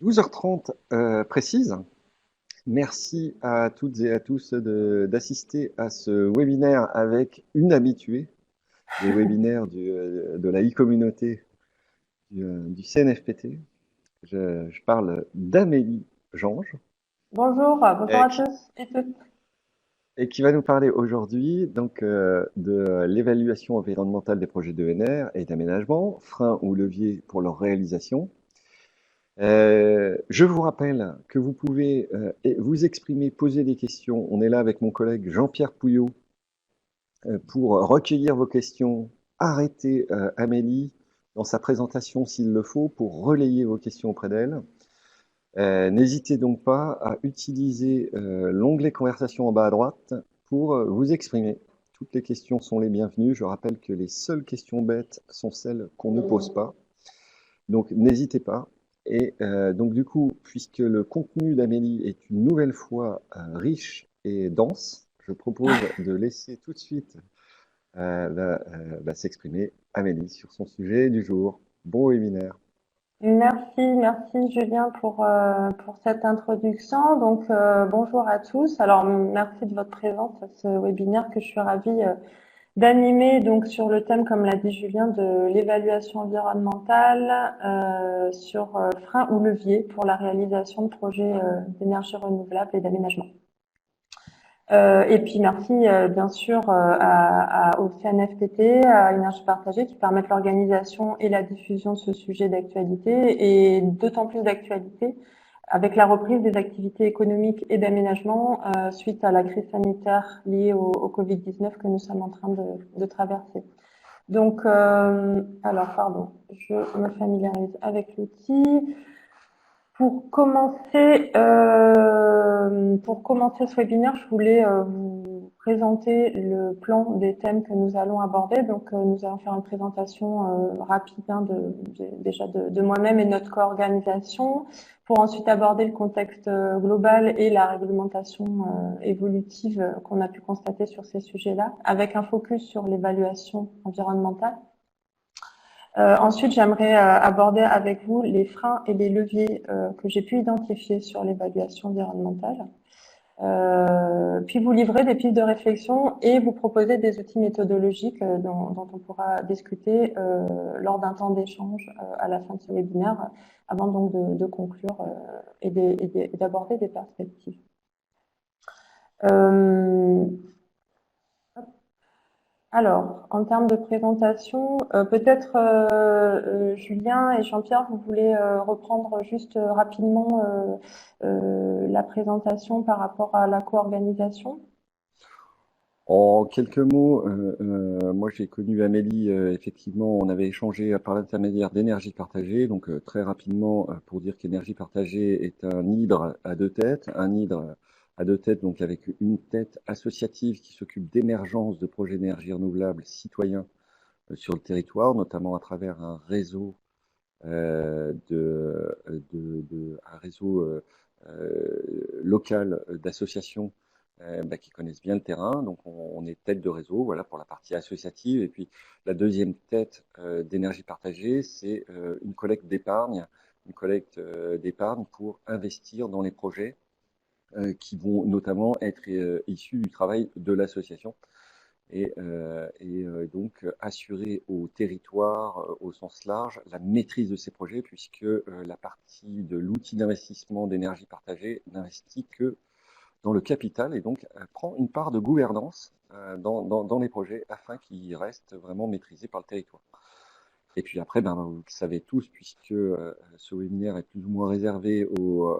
12h30 précise. Merci à toutes et à tous d'assister à ce webinaire avec une habituée des webinaires de la e-communauté du CNFPT. Je parle d'Amélie Jange Bonjour et à qui, tous et toutes. et qui va nous parler aujourd'hui donc de l'évaluation environnementale des projets d'ENR et d'aménagement, freins ou leviers pour leur réalisation. Je vous rappelle que vous pouvez vous exprimer, poser des questions. On est là avec mon collègue Jean-Pierre Pouillot pour recueillir vos questions, arrêter Amélie dans sa présentation s'il le faut pour relayer vos questions auprès d'elle. N'hésitez donc pas à utiliser l'onglet conversation en bas à droite pour vous exprimer. Toutes les questions sont les bienvenues. Je rappelle que les seules questions bêtes sont celles qu'on ne pose pas. Donc n'hésitez pas. Et donc du coup, puisque le contenu d'Amélie est une nouvelle fois riche et dense, je propose de laisser tout de suite s'exprimer Amélie sur son sujet du jour. Bon webinaire. Merci Julien pour cette introduction. Bonjour à tous. Alors merci de votre présence à ce webinaire que je suis ravie d'animer donc sur le thème, comme l'a dit Julien, de l'évaluation environnementale sur freins ou leviers pour la réalisation de projets d'énergie renouvelable et d'aménagement. Et puis merci bien sûr au CNFPT, à Énergie Partagée, qui permettent l'organisation et la diffusion de ce sujet d'actualité, et d'autant plus d'actualité avec la reprise des activités économiques et d'aménagement suite à la crise sanitaire liée au Covid-19 que nous sommes en train de traverser. Pardon, je me familiarise avec l'outil. Pour commencer ce webinaire, je voulais vous présenter le plan des thèmes que nous allons aborder. Nous allons faire une présentation rapide déjà de moi-même et de notre co-organisation, pour ensuite aborder le contexte global et la réglementation évolutive qu'on a pu constater sur ces sujets-là, avec un focus sur l'évaluation environnementale. Ensuite, j'aimerais aborder avec vous les freins et les leviers que j'ai pu identifier sur l'évaluation environnementale. Puis vous livrer des pistes de réflexion et vous proposer des outils méthodologiques dont on pourra discuter lors d'un temps d'échange à la fin de ce webinaire, avant donc de conclure et d'aborder des perspectives. Alors, en termes de présentation, peut-être Julien et Jean-Pierre, vous voulez reprendre juste rapidement la présentation par rapport à la co-organisation? En quelques mots, moi j'ai connu Amélie, effectivement, on avait échangé par l'intermédiaire d'Énergie Partagée, donc très rapidement pour dire qu'Énergie Partagée est un hydre à deux têtes, donc avec une tête associative qui s'occupe d'émergence de projets d'énergie renouvelable citoyens sur le territoire, notamment à travers un réseau un réseau local d'associations qui connaissent bien le terrain. Donc on est tête de réseau, voilà, pour la partie associative. Et puis la deuxième tête d'énergie partagée, c'est une collecte d'épargne pour investir dans les projets qui vont notamment être issus du travail de l'association donc assurer au territoire au sens large la maîtrise de ces projets, puisque la partie de l'outil d'investissement d'énergie partagée n'investit que dans le capital et donc prend une part de gouvernance dans les projets afin qu'ils restent vraiment maîtrisés par le territoire. Et puis après, vous le savez tous, puisque ce webinaire est plus ou moins réservé aux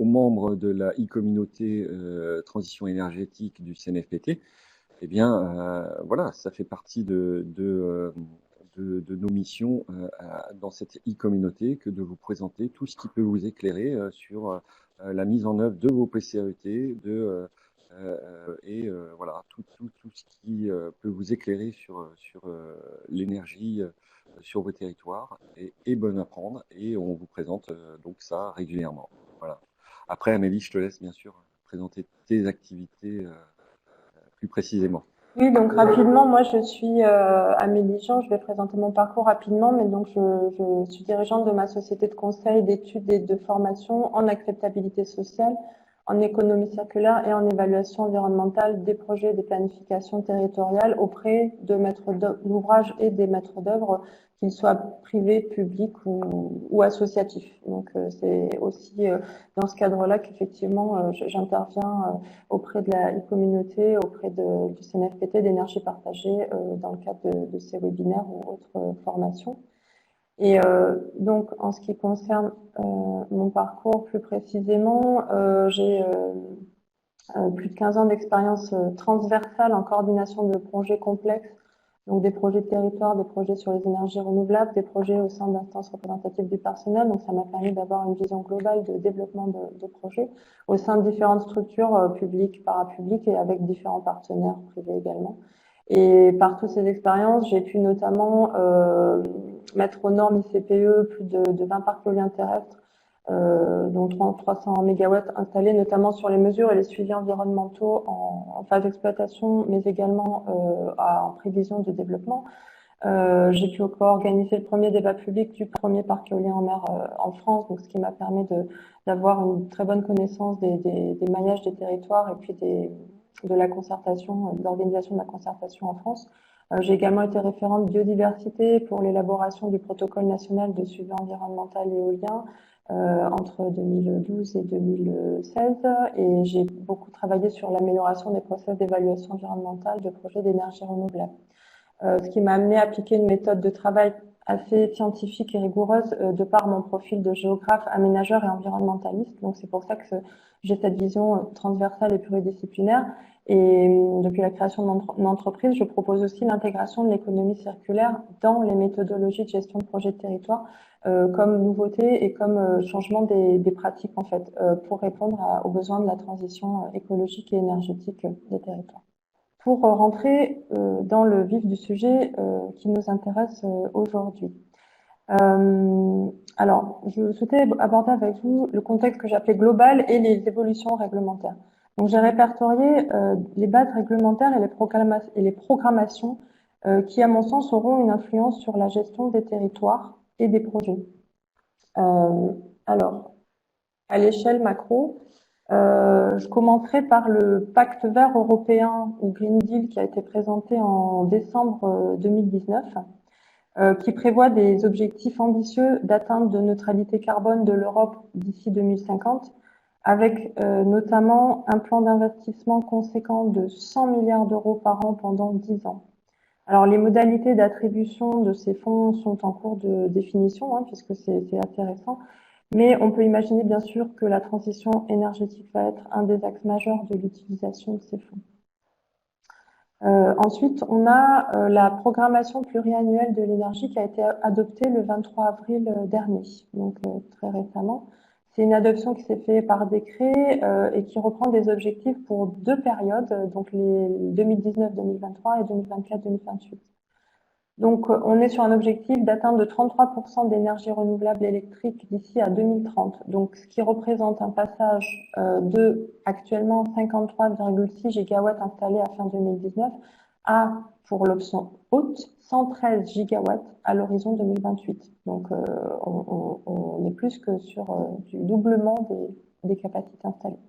membres de la e-communauté transition énergétique du CNFPT, eh bien, voilà, ça fait partie de nos missions dans cette e-communauté que de vous présenter tout ce qui peut vous éclairer sur la mise en œuvre de vos PCAET, voilà, tout ce qui peut vous éclairer sur l'énergie sur vos territoires est bon à prendre, et on vous présente donc ça régulièrement. Voilà. Après, Amélie, je te laisse bien sûr présenter tes activités plus précisément. Oui, donc rapidement, moi je suis Amélie Jean, je vais présenter mon parcours rapidement, mais donc je suis dirigeante de ma société de conseil, d'études et de formation en acceptabilité sociale, en économie circulaire et en évaluation environnementale des projets et des planifications territoriales auprès de maîtres d'ouvrage et des maîtres d'œuvre, qu'ils soient privés, publics ou associatifs. Donc c'est aussi dans ce cadre-là qu'effectivement j'interviens auprès de la communauté, auprès du CNFPT, d'énergie partagée, dans le cadre de ces webinaires ou autres formations. Et donc, en ce qui concerne mon parcours plus précisément, j'ai plus de 15 ans d'expérience transversale en coordination de projets complexes, donc des projets de territoire, des projets sur les énergies renouvelables, des projets au sein d'instances représentatives du personnel. Donc ça m'a permis d'avoir une vision globale de développement de projets au sein de différentes structures publiques, parapubliques et avec différents partenaires privés également. Et par toutes ces expériences, j'ai pu notamment mettre aux normes ICPE plus de 20 parcs éoliens terrestres, dont 300 MW installés, notamment sur les mesures et les suivis environnementaux en phase d'exploitation, mais également en prévision de développement. J'ai pu co-organiser le premier débat public du premier parc éolien en mer en France, donc ce qui m'a permis d'avoir une très bonne connaissance des maillages des territoires et puis de la concertation, de l'organisation de la concertation en France. J'ai également été référente biodiversité pour l'élaboration du protocole national de suivi environnemental éolien entre 2012 et 2016, et j'ai beaucoup travaillé sur l'amélioration des process d'évaluation environnementale de projets d'énergie renouvelable. Ce qui m'a amené à appliquer une méthode de travail assez scientifique et rigoureuse de par mon profil de géographe, aménageur et environnementaliste. Donc c'est pour ça que j'ai cette vision transversale et pluridisciplinaire. Et depuis la création de mon entreprise, je propose aussi l'intégration de l'économie circulaire dans les méthodologies de gestion de projets de territoire comme nouveauté et comme changement des pratiques en fait pour répondre aux besoins de la transition écologique et énergétique des territoires. Pour rentrer dans le vif du sujet qui nous intéresse aujourd'hui. Alors, je souhaitais aborder avec vous le contexte que j'appelais global et les évolutions réglementaires. Donc, j'ai répertorié les bases réglementaires et les programmations qui, à mon sens, auront une influence sur la gestion des territoires et des projets. Alors, à l'échelle macro, je commencerai par le Pacte vert européen ou Green Deal qui a été présenté en décembre 2019, qui prévoit des objectifs ambitieux d'atteinte de neutralité carbone de l'Europe d'ici 2050, avec notamment un plan d'investissement conséquent de 100 milliards d'euros par an pendant 10 ans. Alors, les modalités d'attribution de ces fonds sont en cours de définition, puisque c'est assez récent. Mais on peut imaginer bien sûr que la transition énergétique va être un des axes majeurs de l'utilisation de ces fonds. Ensuite, on a la programmation pluriannuelle de l'énergie qui a été adoptée le 23 avril dernier, donc très récemment. C'est une adoption qui s'est faite par décret et qui reprend des objectifs pour 2 périodes, donc les 2019-2023 et 2024-2028. Donc, on est sur un objectif d'atteinte de 33% d'énergie renouvelable électrique d'ici à 2030. Donc, ce qui représente un passage de actuellement 53,6 gigawatts installés à fin 2019 à, pour l'option haute, 113 gigawatts à l'horizon 2028. Donc, on est plus que sur du doublement des capacités installées.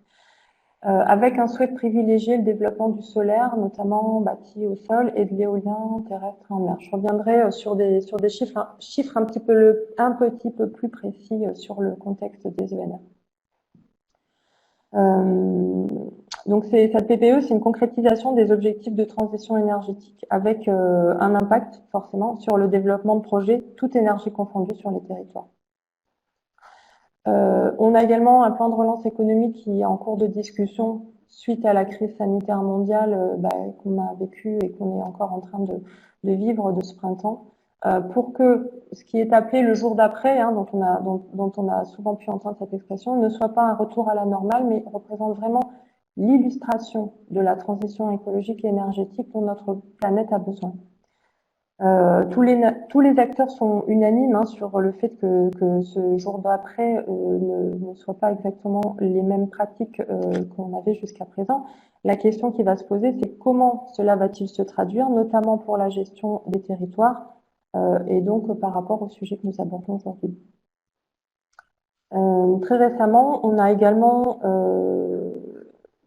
Avec un souhait de privilégier le développement du solaire, notamment bâti au sol, et de l'éolien terrestre en mer. Je reviendrai sur des chiffres un petit peu plus précis sur le contexte des ENR. Donc cette PPE, c'est une concrétisation des objectifs de transition énergétique avec un impact forcément sur le développement de projets, toute énergie confondue sur les territoires. On a également un plan de relance économique qui est en cours de discussion suite à la crise sanitaire mondiale qu'on a vécue et qu'on est encore en train de vivre de ce printemps, pour que ce qui est appelé le jour d'après, dont on a souvent pu entendre cette expression, ne soit pas un retour à la normale, mais représente vraiment l'illustration de la transition écologique et énergétique dont notre planète a besoin. Tous les acteurs sont unanimes hein, sur le fait que ce jour d'après ne soit pas exactement les mêmes pratiques qu'on avait jusqu'à présent. La question qui va se poser, c'est comment cela va-t-il se traduire, notamment pour la gestion des territoires et donc par rapport au sujet que nous abordons aujourd'hui. Très récemment, on a également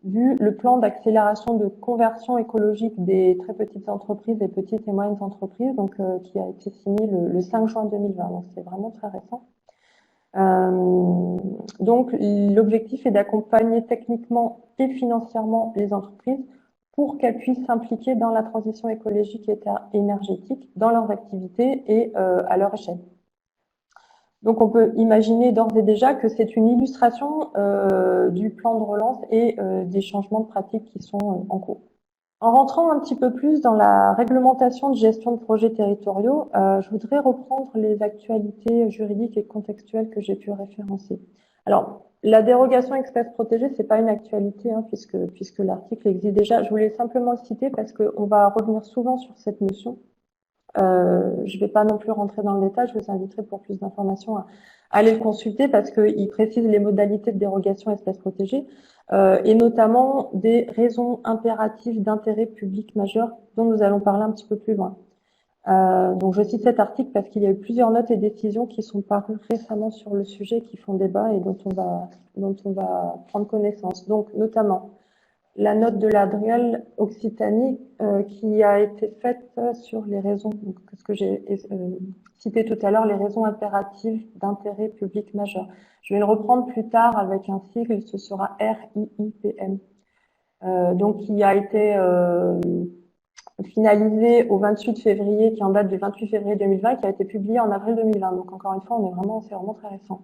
vu le plan d'accélération de conversion écologique des très petites entreprises, des petites et moyennes entreprises, donc qui a été signé le 5 juin 2020, donc c'est vraiment très récent. Donc l'objectif est d'accompagner techniquement et financièrement les entreprises pour qu'elles puissent s'impliquer dans la transition écologique et énergétique dans leurs activités et à leur échelle. Donc on peut imaginer d'ores et déjà que c'est une illustration du plan de relance et des changements de pratiques qui sont en cours. En rentrant un petit peu plus dans la réglementation de gestion de projets territoriaux, je voudrais reprendre les actualités juridiques et contextuelles que j'ai pu référencer. Alors, la dérogation espèce protégée, c'est pas une actualité hein, puisque l'article existe déjà. Je voulais simplement le citer parce qu'on va revenir souvent sur cette notion. Je ne vais pas non plus rentrer dans le détail, je vous inviterai pour plus d'informations à aller le consulter parce qu'il précise les modalités de dérogation espèces protégées et notamment des raisons impératives d'intérêt public majeur dont nous allons parler un petit peu plus loin. Donc je cite cet article parce qu'il y a eu plusieurs notes et décisions qui sont parues récemment sur le sujet, qui font débat et dont on va prendre connaissance. Donc notamment la note de l'Adriel Occitanie qui a été faite sur les raisons, donc, ce que j'ai cité tout à l'heure, les raisons impératives d'intérêt public majeur. Je vais le reprendre plus tard avec un sigle, ce sera RIIPM. Donc qui a été finalisé au 28 février, qui en date du 28 février 2020, qui a été publié en avril 2020. Donc encore une fois, c'est vraiment très récent.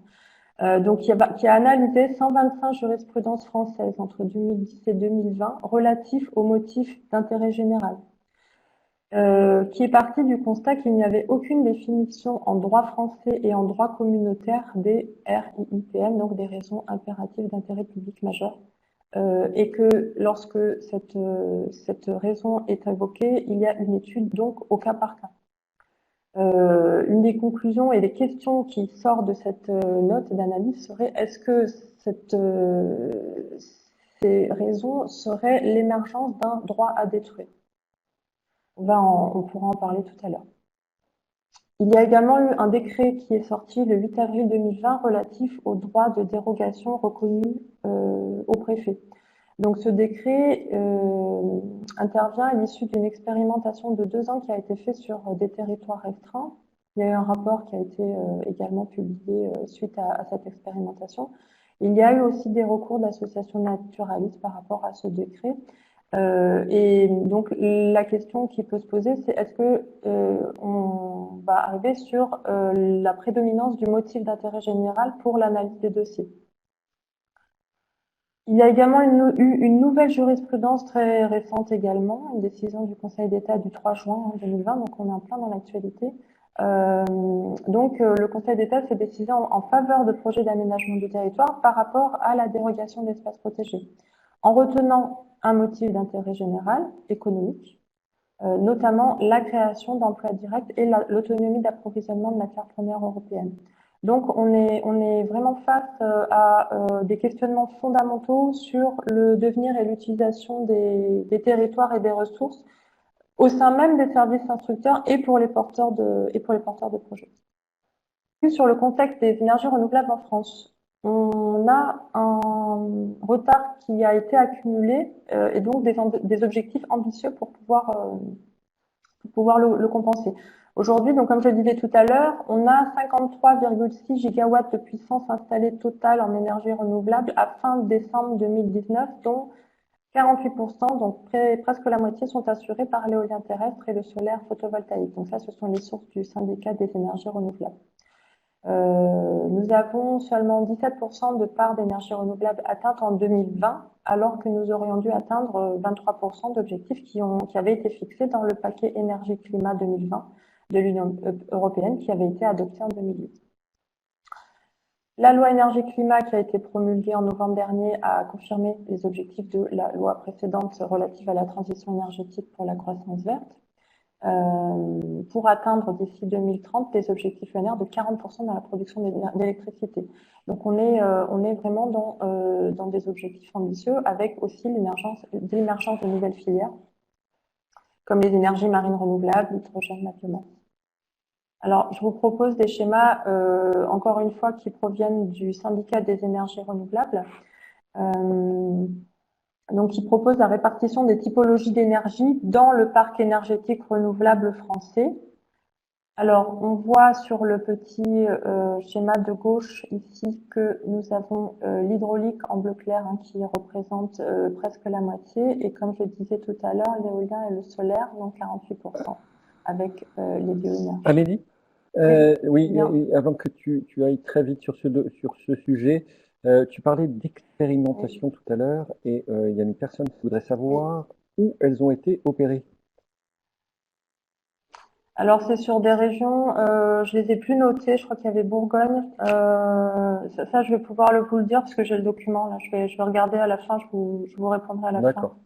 Donc qui a analysé 125 jurisprudences françaises entre 2010 et 2020 relatifs aux motifs d'intérêt général, qui est parti du constat qu'il n'y avait aucune définition en droit français et en droit communautaire des RIIPM, donc des raisons impératives d'intérêt public majeur, et que lorsque cette raison est évoquée, il y a une étude donc au cas par cas. Une des conclusions et des questions qui sortent de cette note d'analyse serait est-ce que ces raisons seraient l'émergence d'un droit à détruire? On pourra en parler tout à l'heure. Il y a également eu un décret qui est sorti le 8 avril 2020 relatif aux droits de dérogation reconnus au préfet. Donc ce décret intervient à l'issue d'une expérimentation de 2 ans qui a été faite sur des territoires restreints. Il y a eu un rapport qui a été également publié suite à cette expérimentation. Il y a eu aussi des recours d'associations naturalistes par rapport à ce décret. Et donc la question qui peut se poser, c'est est-ce que on va arriver sur la prédominance du motif d'intérêt général pour l'analyse des dossiers. Il y a également eu une nouvelle jurisprudence très récente également, une décision du Conseil d'État du 3 juin 2020, donc on est en plein dans l'actualité. Le Conseil d'État s'est décidé en faveur de projets d'aménagement du territoire par rapport à la dérogation d'espaces protégés, en retenant un motif d'intérêt général économique, notamment la création d'emplois directs et l'autonomie d'approvisionnement de matières premières européennes. Donc on est vraiment face à des questionnements fondamentaux sur le devenir et l'utilisation des territoires et des ressources au sein même des services instructeurs et pour les porteurs de projets. Sur le contexte des énergies renouvelables en France, on a un retard qui a été accumulé et donc des objectifs ambitieux pour pouvoir le compenser. Aujourd'hui, donc comme je le disais tout à l'heure, on a 53,6 gigawatts de puissance installée totale en énergie renouvelable à fin décembre 2019, dont 48%, donc presque la moitié, sont assurés par l'éolien terrestre et le solaire photovoltaïque. Donc ça, ce sont les sources du syndicat des énergies renouvelables. Nous avons seulement 17% de part d'énergie renouvelable atteinte en 2020, alors que nous aurions dû atteindre 23% d'objectifs qui avaient été fixés dans le paquet énergie-climat 2020 de l'Union européenne qui avait été adopté en 2008. La loi énergie-climat qui a été promulguée en novembre dernier a confirmé les objectifs de la loi précédente relative à la transition énergétique pour la croissance verte. pour atteindre d'ici 2030 des objectifs ENR de 40% dans la production d'électricité. Donc on est vraiment dans des objectifs ambitieux, avec aussi l'émergence de nouvelles filières, comme les énergies marines renouvelables, l'hydrogène, la biomasse. Alors, je vous propose des schémas, encore une fois, qui proviennent du syndicat des énergies renouvelables. Donc, qui propose la répartition des typologies d'énergie dans le parc énergétique renouvelable français. Alors, on voit sur le petit schéma de gauche ici que nous avons l'hydraulique en bleu clair, hein, qui représente presque la moitié, et comme je disais tout à l'heure, l'éolien et le solaire, donc 48%, avec les bioénergies. Amélie, oui, bien. et avant que tu ailles très vite sur ce sujet, tu parlais d'expérimentation tout à l'heure, et il y a une personne qui voudrait savoir où elles ont été opérées. Alors c'est sur des régions, je les ai plus notées, je crois qu'il y avait Bourgogne. Ça, je vais pouvoir vous le dire parce que j'ai le document là. Je vais regarder à la fin, je vous répondrai à la fin. D'accord.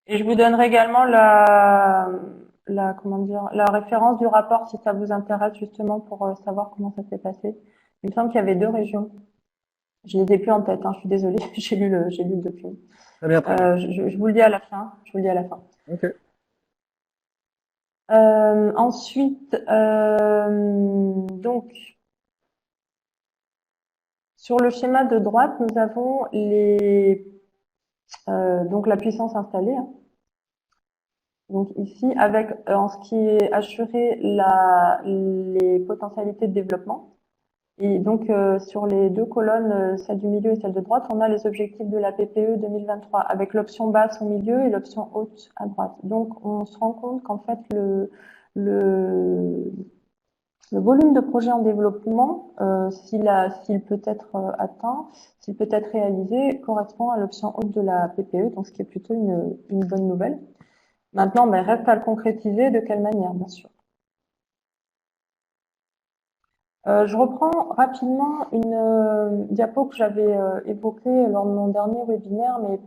Et je vous donnerai également la référence du rapport si ça vous intéresse, justement, pour savoir comment ça s'est passé. Il me semble qu'il y avait 2 régions. Je les ai plus en tête, hein, je suis désolée, j'ai lu le document. Très bien, très bien. Je vous le dis à la fin. Ok. Ensuite, donc, sur le schéma de droite, nous avons donc la puissance installée. Hein. Donc ici, avec en ce qui est assuré les potentialités de développement. Et donc sur les 2 colonnes, celle du milieu et celle de droite, on a les objectifs de la PPE 2023, avec l'option basse au milieu et l'option haute à droite. Donc on se rend compte qu'en fait le volume de projets en développement, s'il peut être atteint, s'il peut être réalisé, correspond à l'option haute de la PPE, donc ce qui est plutôt une bonne nouvelle. Maintenant, reste à le concrétiser. De quelle manière, bien sûr. Je reprends rapidement une diapo que j'avais évoquée lors de mon dernier webinaire, mais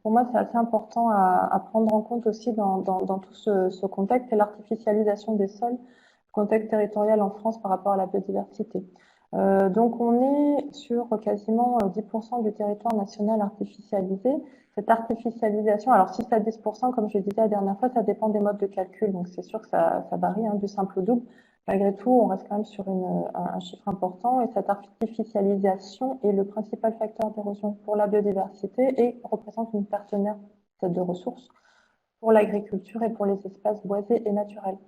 pour moi, c'est assez important à prendre en compte aussi dans tout ce contexte, c'est l'artificialisation des sols, le contexte territorial en France par rapport à la biodiversité. Donc, on est sur quasiment 10% du territoire national artificialisé. Cette artificialisation, alors 6 à 10%, comme je le disais la dernière fois, ça dépend des modes de calcul, donc c'est sûr que ça varie, hein, du simple au double. Malgré tout, on reste quand même sur un chiffre important, et cette artificialisation est le principal facteur d'érosion pour la biodiversité et représente une partenaire de ressources pour l'agriculture et pour les espaces boisés et naturels.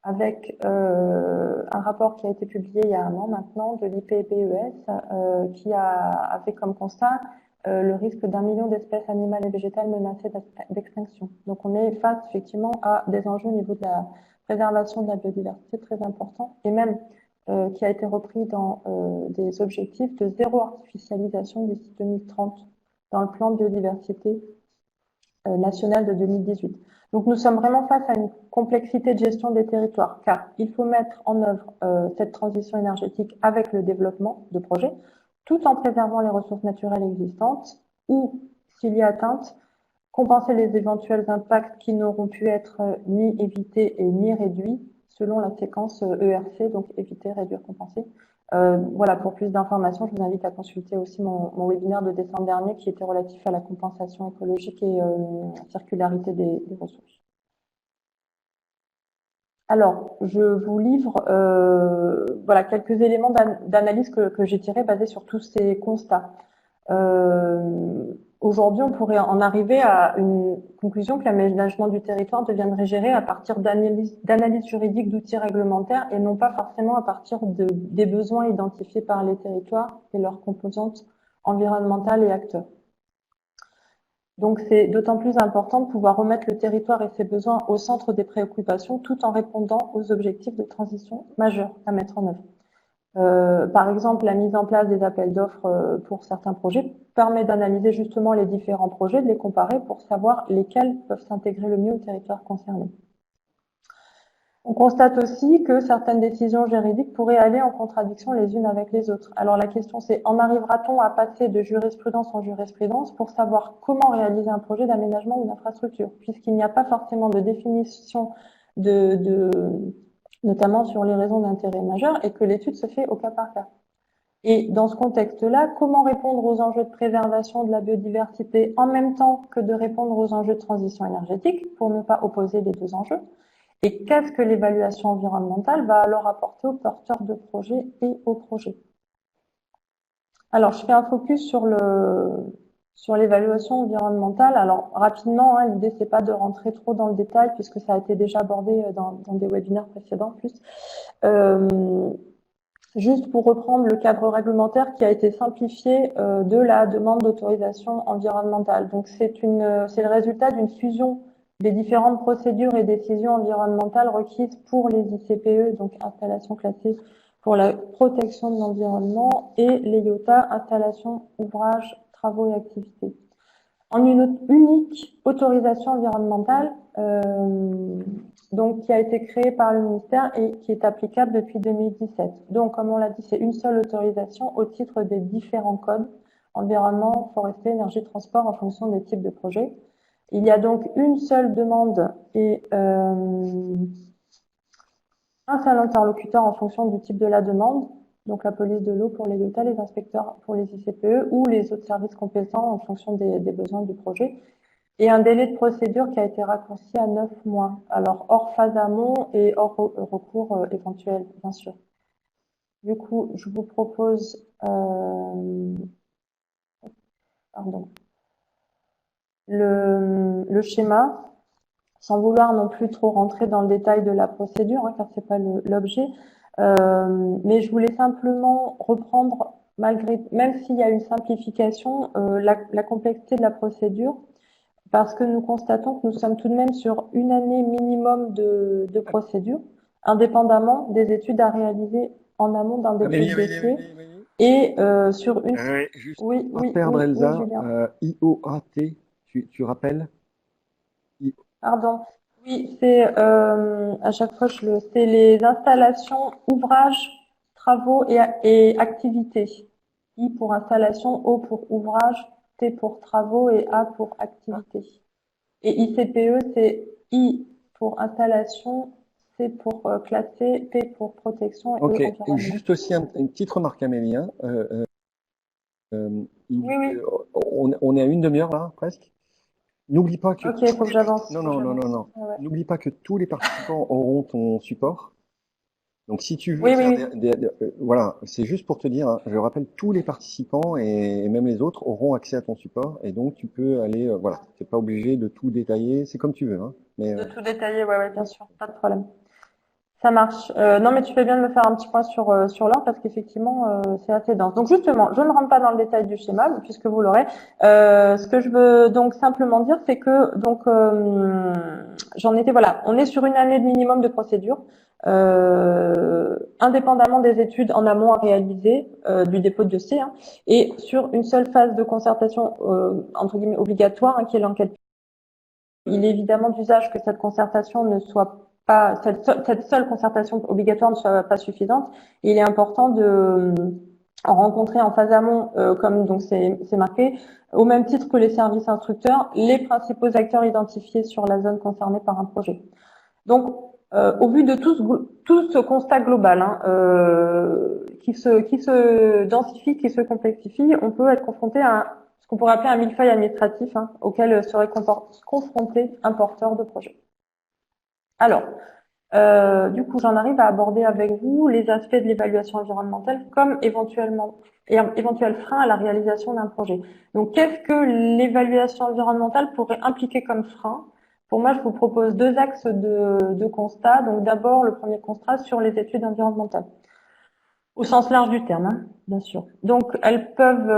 Avec un rapport qui a été publié il y a 1 an maintenant de l'IPBES qui a fait comme constat le risque d'1 million d'espèces animales et végétales menacées d'extinction. Donc on est face effectivement à des enjeux au niveau de la préservation de la biodiversité très important, et même qui a été repris dans des objectifs de 0 artificialisation d'ici 2030 dans le plan de biodiversité national de 2018. Donc nous sommes vraiment face à une complexité de gestion des territoires, car il faut mettre en œuvre cette transition énergétique avec le développement de projets, tout en préservant les ressources naturelles existantes, ou, s'il y a atteinte, compenser les éventuels impacts qui n'auront pu être ni évités et ni réduits selon la séquence ERC, donc éviter, réduire, compenser. Voilà, pour plus d'informations, je vous invite à consulter aussi mon webinaire de décembre dernier qui était relatif à la compensation écologique et circularité des ressources. Alors, je vous livre voilà, quelques éléments d'analyse que j'ai tirés basés sur tous ces constats. Aujourd'hui, on pourrait en arriver à une conclusion que l'aménagement du territoire deviendrait géré à partir d'analyses juridiques d'outils réglementaires et non pas forcément à partir des besoins identifiés par les territoires et leurs composantes environnementales et acteurs. Donc, c'est d'autant plus important de pouvoir remettre le territoire et ses besoins au centre des préoccupations tout en répondant aux objectifs de transition majeurs à mettre en œuvre. Par exemple, la mise en place des appels d'offres pour certains projets permet d'analyser justement les différents projets, de les comparer pour savoir lesquels peuvent s'intégrer le mieux au territoire concerné. On constate aussi que certaines décisions juridiques pourraient aller en contradiction les unes avec les autres. Alors la question c'est, en arrivera-t-on à passer de jurisprudence en jurisprudence pour savoir comment réaliser un projet d'aménagement ou d'infrastructure, puisqu'il n'y a pas forcément de définition notamment sur les raisons d'intérêt majeur, et que l'étude se fait au cas par cas. Et dans ce contexte-là, comment répondre aux enjeux de préservation de la biodiversité en même temps que de répondre aux enjeux de transition énergétique, pour ne pas opposer les deux enjeux? Et qu'est-ce que l'évaluation environnementale va alors apporter aux porteurs de projets et aux projets? Alors, je fais un focus sur l'évaluation environnementale. Alors, rapidement, l'idée, c'est pas de rentrer trop dans le détail, puisque ça a été déjà abordé dans des webinaires précédents, plus. Juste pour reprendre le cadre réglementaire qui a été simplifié de la demande d'autorisation environnementale. Donc, c'est le résultat d'une fusion des différentes procédures et décisions environnementales requises pour les ICPE, donc installations classées pour la protection de l'environnement, et les IOTA, installations, ouvrages, travaux et activités. En une unique autorisation environnementale, donc qui a été créée par le ministère et qui est applicable depuis 2017. Donc, comme on l'a dit, c'est une seule autorisation au titre des différents codes environnement, forestier, énergie, transport en fonction des types de projets. Il y a donc une seule demande et un seul interlocuteur en fonction du type de la demande, donc la police de l'eau pour les IOTA, les inspecteurs pour les ICPE ou les autres services compétents en fonction des besoins du projet. Et un délai de procédure qui a été raccourci à 9 mois. Alors, hors phase amont et hors recours éventuel, bien sûr. Du coup, je vous propose... le schéma, sans vouloir non plus trop rentrer dans le détail de la procédure, car c'est pas l'objet. Mais je voulais simplement reprendre, même s'il y a une simplification, la complexité de la procédure, parce que nous constatons que nous sommes tout de même sur une année minimum de procédure, indépendamment des études à réaliser en amont d'un dépôt de dossier. Et sur une... Juste oui, perdre Elsa, IOAT, tu rappelles? Pardon. Oui, c'est à chaque fois c'est les installations, ouvrages, travaux et activités. I pour installation, O pour ouvrage, T pour travaux et A pour activité. Et ICPE, c'est I pour installation, C pour classer, P pour protection et Ok, E environnement. juste aussi une petite remarque, Amélie. Oui. On est à une demi-heure là, presque. N'oublie pas que... Ok, il faut que j'avance. Non. Ouais. N'oublie pas que tous les participants auront ton support. Donc si tu veux voilà, c'est juste pour te dire, hein, je rappelle, tous les participants et même les autres auront accès à ton support et donc tu peux aller, voilà, t'es pas obligé de tout détailler, c'est comme tu veux, hein. Mais, de tout détailler, ouais, bien sûr, pas de problème. Ça marche. Non, mais tu fais bien de me faire un petit point sur l'ordre parce qu'effectivement, c'est assez dense. Donc justement, je ne rentre pas dans le détail du schéma puisque vous l'aurez. Ce que je veux donc simplement dire, c'est que donc on est sur une année de minimum de procédure, indépendamment des études en amont à réaliser du dépôt de dossier, et sur une seule phase de concertation entre guillemets obligatoire, qui est l'enquête. Il est évidemment d'usage que cette concertation ne soit pas, cette seule concertation obligatoire ne soit pas suffisante. Il est important de en rencontrer en phase amont, comme donc c'est marqué, au même titre que les services instructeurs, les principaux acteurs identifiés sur la zone concernée par un projet. Donc, au vu de tout ce constat global qui se densifie, qui se complexifie, on peut être confronté à ce qu'on pourrait appeler un millefeuille administratif auquel serait confronté un porteur de projet. Alors, du coup, j'en arrive à aborder avec vous les aspects de l'évaluation environnementale comme éventuel frein à la réalisation d'un projet. Donc, qu'est-ce que l'évaluation environnementale pourrait impliquer comme frein? Pour moi, je vous propose deux axes de constat. Donc, d'abord, le premier constat sur les études environnementales, au sens large du terme, bien sûr. Donc, elles peuvent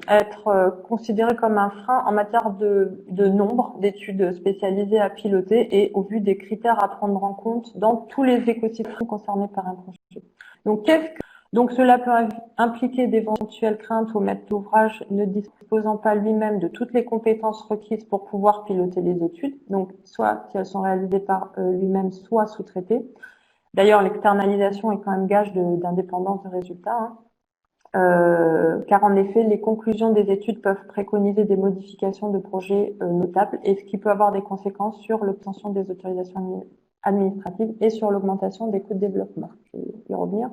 être considérées comme un frein en matière de nombre d'études spécialisées à piloter et au vu des critères à prendre en compte dans tous les écosystèmes concernés par un projet. Donc, qu'est-ce que Donc cela peut impliquer d'éventuelles craintes au maître d'ouvrage ne disposant pas lui-même de toutes les compétences requises pour pouvoir piloter les études, donc soit si elles sont réalisées par lui-même, soit sous-traitées. D'ailleurs, l'externalisation est quand même gage d'indépendance de résultats, hein. Car en effet, les conclusions des études peuvent préconiser des modifications de projets notables, et ce qui peut avoir des conséquences sur l'obtention des autorisations administratives et sur l'augmentation des coûts de développement. Je vais y revenir.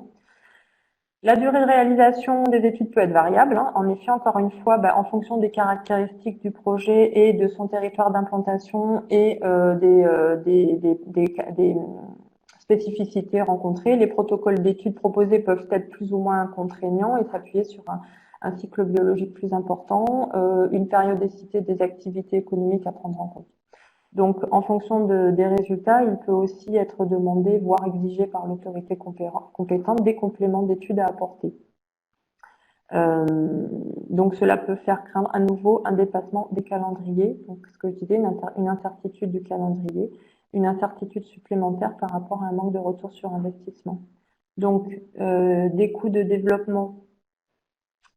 La durée de réalisation des études peut être variable, hein. En effet, encore une fois, en fonction des caractéristiques du projet et de son territoire d'implantation et des spécificités rencontrées, les protocoles d'études proposés peuvent être plus ou moins contraignants et s'appuyer sur un cycle biologique plus important, une périodicité des activités économiques à prendre en compte. Donc, en fonction des résultats, il peut aussi être demandé, voire exigé par l'autorité compétente, des compléments d'études à apporter. Donc, cela peut faire craindre à nouveau un dépassement des calendriers. Donc, ce que je disais, une incertitude du calendrier, une incertitude supplémentaire par rapport à un manque de retour sur investissement. Donc, des coûts de développement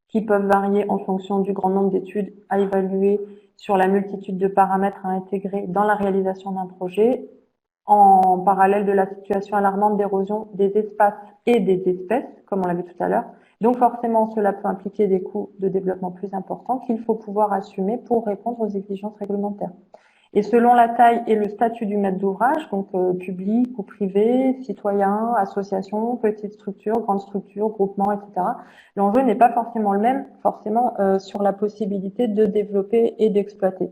qui peuvent varier en fonction du grand nombre d'études à évaluer, sur la multitude de paramètres à intégrer dans la réalisation d'un projet, en parallèle de la situation alarmante d'érosion des espaces et des espèces, comme on l'a vu tout à l'heure. Donc forcément, cela peut impliquer des coûts de développement plus importants qu'il faut pouvoir assumer pour répondre aux exigences réglementaires. Et selon la taille et le statut du maître d'ouvrage, donc public ou privé, citoyen, association, petite structure, grande structure, groupement, etc., l'enjeu n'est pas forcément le même, sur la possibilité de développer et d'exploiter.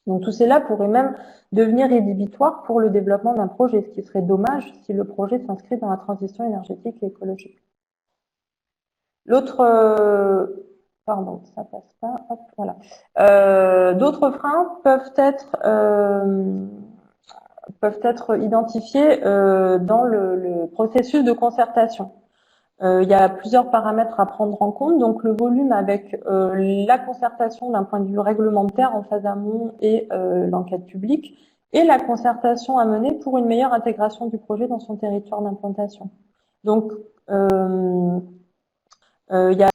Donc tout cela pourrait même devenir rédhibitoire pour le développement d'un projet, ce qui serait dommage si le projet s'inscrit dans la transition énergétique et écologique. L'autre pardon, ça passe pas. Hop, voilà. D'autres freins peuvent être identifiés dans le processus de concertation. Il y a plusieurs paramètres à prendre en compte, donc le volume avec la concertation d'un point de vue réglementaire en phase amont et l'enquête publique, et la concertation à mener pour une meilleure intégration du projet dans son territoire d'implantation. Donc,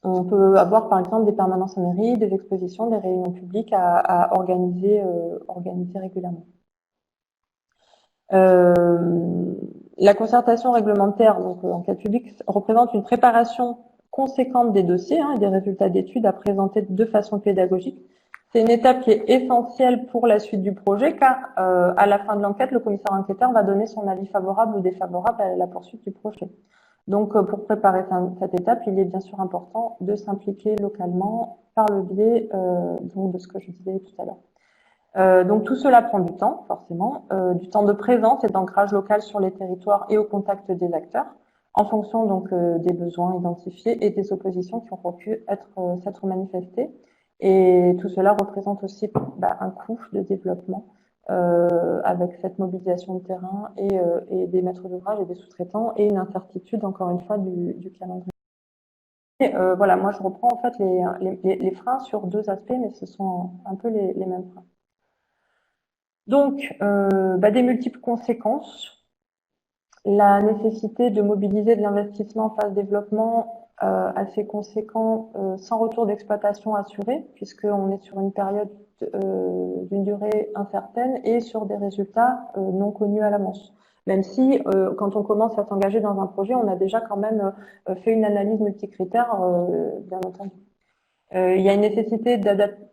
on peut avoir par exemple des permanences en mairie, des expositions, des réunions publiques à organiser régulièrement. La concertation réglementaire, donc en cas public, représente une préparation conséquente des dossiers et des résultats d'études à présenter de façon pédagogique. C'est une étape qui est essentielle pour la suite du projet, car à la fin de l'enquête, le commissaire enquêteur va donner son avis favorable ou défavorable à la poursuite du projet. Donc, pour préparer cette étape, il est bien sûr important de s'impliquer localement par le biais donc de ce que je disais tout à l'heure. Donc tout cela prend du temps, forcément, du temps de présence et d'ancrage local sur les territoires et au contact des acteurs, en fonction donc des besoins identifiés et des oppositions qui ont pu s'être manifestées. Et tout cela représente aussi un coût de développement avec cette mobilisation de terrain et des maîtres d'ouvrage et des sous-traitants et une incertitude encore une fois du calendrier. Et, voilà, moi je reprends en fait les freins sur deux aspects, mais ce sont un peu les mêmes freins. Donc, des multiples conséquences. La nécessité de mobiliser de l'investissement en phase développement assez conséquent sans retour d'exploitation assuré, puisqu'on est sur une période d'une durée incertaine et sur des résultats non connus à l'avance. Même si, quand on commence à s'engager dans un projet, on a déjà quand même fait une analyse multicritère, bien entendu. Il y a une nécessité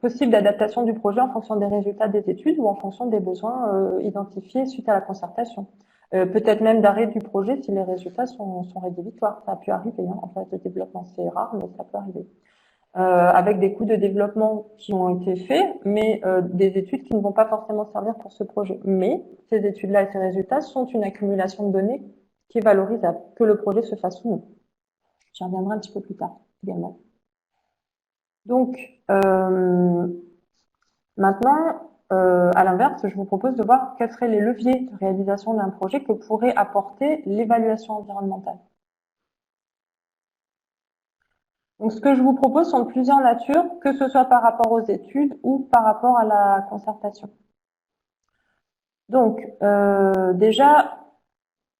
possible d'adaptation du projet en fonction des résultats des études ou en fonction des besoins identifiés suite à la concertation. Peut-être même d'arrêt du projet si les résultats sont rédhibitoires. Ça a pu arriver, hein. En fait, le développement, c'est rare, mais ça peut arriver. Avec des coûts de développement qui ont été faits, mais des études qui ne vont pas forcément servir pour ce projet. Mais ces études-là et ces résultats sont une accumulation de données qui est valorisable, que le projet se fasse ou non. J'y reviendrai un petit peu plus tard, également. Donc, maintenant, à l'inverse, je vous propose de voir quels seraient les leviers de réalisation d'un projet que pourrait apporter l'évaluation environnementale. Donc, ce que je vous propose sont de plusieurs natures, que ce soit par rapport aux études ou par rapport à la concertation. Donc, déjà,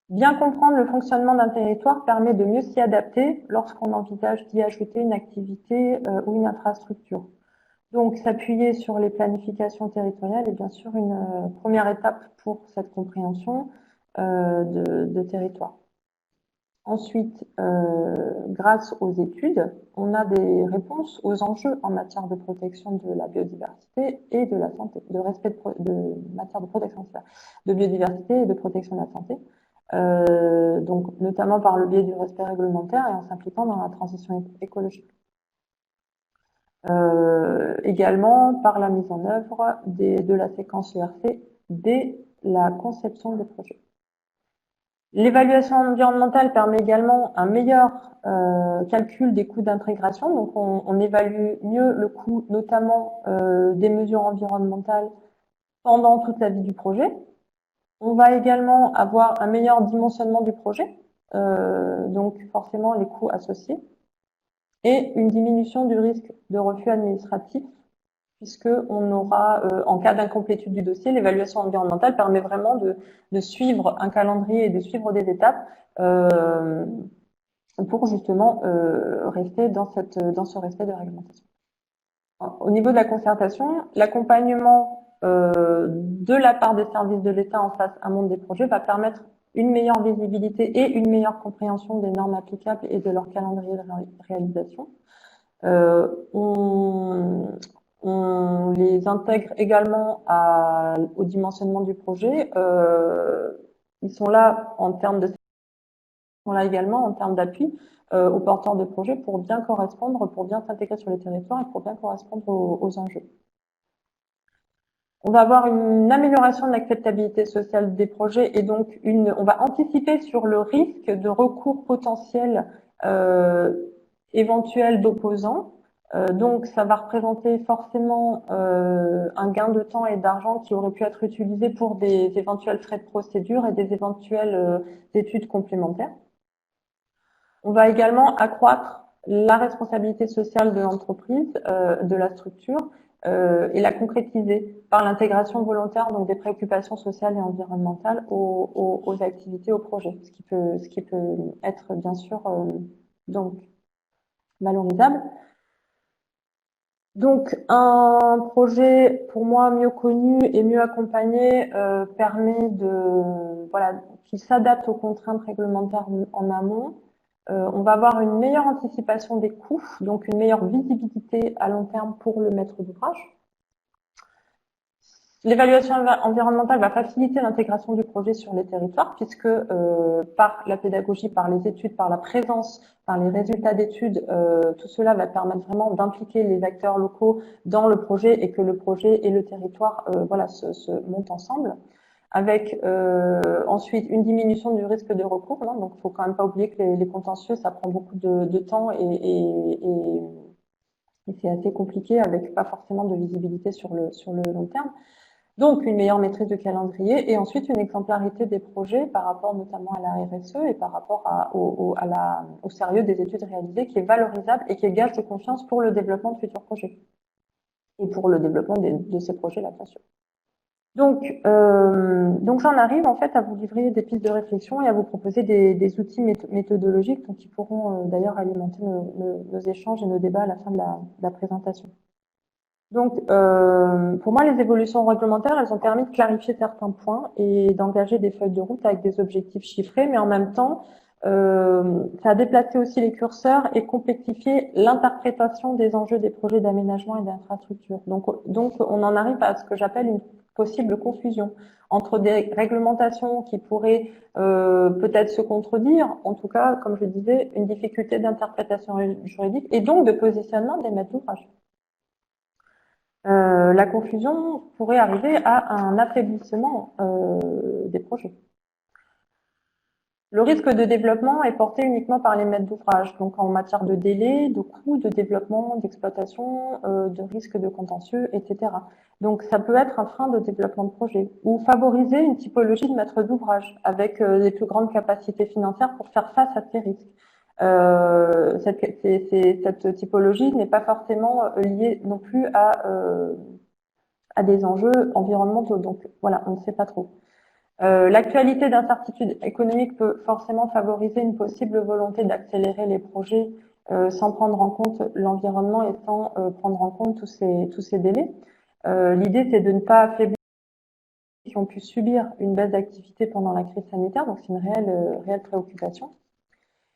Bien comprendre le fonctionnement d'un territoire permet de mieux s'y adapter lorsqu'on envisage d'y ajouter une activité ou une infrastructure. Donc, s'appuyer sur les planifications territoriales est bien sûr une première étape pour cette compréhension de territoire. Ensuite, grâce aux études, on a des réponses aux enjeux en matière de protection de la biodiversité et de la santé, de respect de matière de protection de biodiversité et de protection de la santé. Donc, notamment par le biais du respect réglementaire et en s'impliquant dans la transition écologique. Également par la mise en œuvre de la séquence ERC dès la conception des projets. L'évaluation environnementale permet également un meilleur calcul des coûts d'intégration. Donc, on évalue mieux le coût, notamment des mesures environnementales pendant toute la vie du projet. On va également avoir un meilleur dimensionnement du projet, donc forcément les coûts associés, et une diminution du risque de refus administratif, puisque on aura, en cas d'incomplétude du dossier, l'évaluation environnementale permet vraiment de suivre un calendrier et de suivre des étapes pour justement rester dans ce respect de réglementation. Au niveau de la concertation, l'accompagnement de la part des services de l'État en face à monde des projets va permettre une meilleure visibilité et une meilleure compréhension des normes applicables et de leur calendrier de réalisation. On les intègre également au dimensionnement du projet. Ils sont là en termes de, sont là également en termes d'appui aux porteurs de projets pour bien correspondre, pour bien s'intégrer sur les territoires et pour bien correspondre aux enjeux. On va avoir une amélioration de l'acceptabilité sociale des projets et donc on va anticiper sur le risque de recours potentiel éventuel d'opposants. Donc, ça va représenter forcément un gain de temps et d'argent qui aurait pu être utilisé pour des éventuels frais de procédure et des éventuelles études complémentaires. On va également accroître la responsabilité sociale de l'entreprise, de la structure, et la concrétiser par l'intégration volontaire donc des préoccupations sociales et environnementales aux activités, aux projets, ce qui peut être bien sûr donc valorisable. Donc, un projet, pour moi, mieux connu et mieux accompagné permet qu'il s'adapte aux contraintes réglementaires en amont. On va avoir une meilleure anticipation des coûts, donc une meilleure visibilité à long terme pour le maître d'ouvrage. L'évaluation environnementale va faciliter l'intégration du projet sur les territoires puisque par la pédagogie, par les études, par la présence, par les résultats d'études, tout cela va permettre vraiment d'impliquer les acteurs locaux dans le projet et que le projet et le territoire se montent ensemble. Avec ensuite une diminution du risque de recours. Hein, donc, il faut quand même pas oublier que les contentieux, ça prend beaucoup de temps et c'est assez compliqué avec pas forcément de visibilité sur le long terme. Donc, une meilleure maîtrise du calendrier et ensuite une exemplarité des projets par rapport notamment à la RSE et par rapport au sérieux des études réalisées qui est valorisable et qui est gage de confiance pour le développement de futurs projets et pour le développement de ces projets-là, bien sûr. Donc j'en arrive en fait à vous livrer des pistes de réflexion et à vous proposer des outils méthodologiques qui pourront d'ailleurs alimenter nos échanges et nos débats à la fin de la présentation. Donc, pour moi, les évolutions réglementaires, elles ont permis de clarifier certains points et d'engager des feuilles de route avec des objectifs chiffrés, mais en même temps, ça a déplacé aussi les curseurs et complexifié l'interprétation des enjeux des projets d'aménagement et d'infrastructure. Donc, on en arrive à ce que j'appelle une possible confusion entre des réglementations qui pourraient peut-être se contredire, en tout cas, comme je disais, une difficulté d'interprétation juridique et donc de positionnement des maîtres d'ouvrage. La confusion pourrait arriver à un affaiblissement des projets. Le risque de développement est porté uniquement par les maîtres d'ouvrage, donc en matière de délai, de coût, de développement, d'exploitation, de risque de contentieux, etc. Donc ça peut être un frein de développement de projet ou favoriser une typologie de maître d'ouvrage avec des plus grandes capacités financières pour faire face à ces risques. Cette typologie n'est pas forcément liée non plus à des enjeux environnementaux. Donc voilà, on ne sait pas trop. L'actualité d'incertitude économique peut forcément favoriser une possible volonté d'accélérer les projets sans prendre en compte l'environnement et sans prendre en compte tous ces délais. L'idée, c'est de ne pas affaiblir ceux qui ont pu subir une baisse d'activité pendant la crise sanitaire, donc c'est une réelle préoccupation.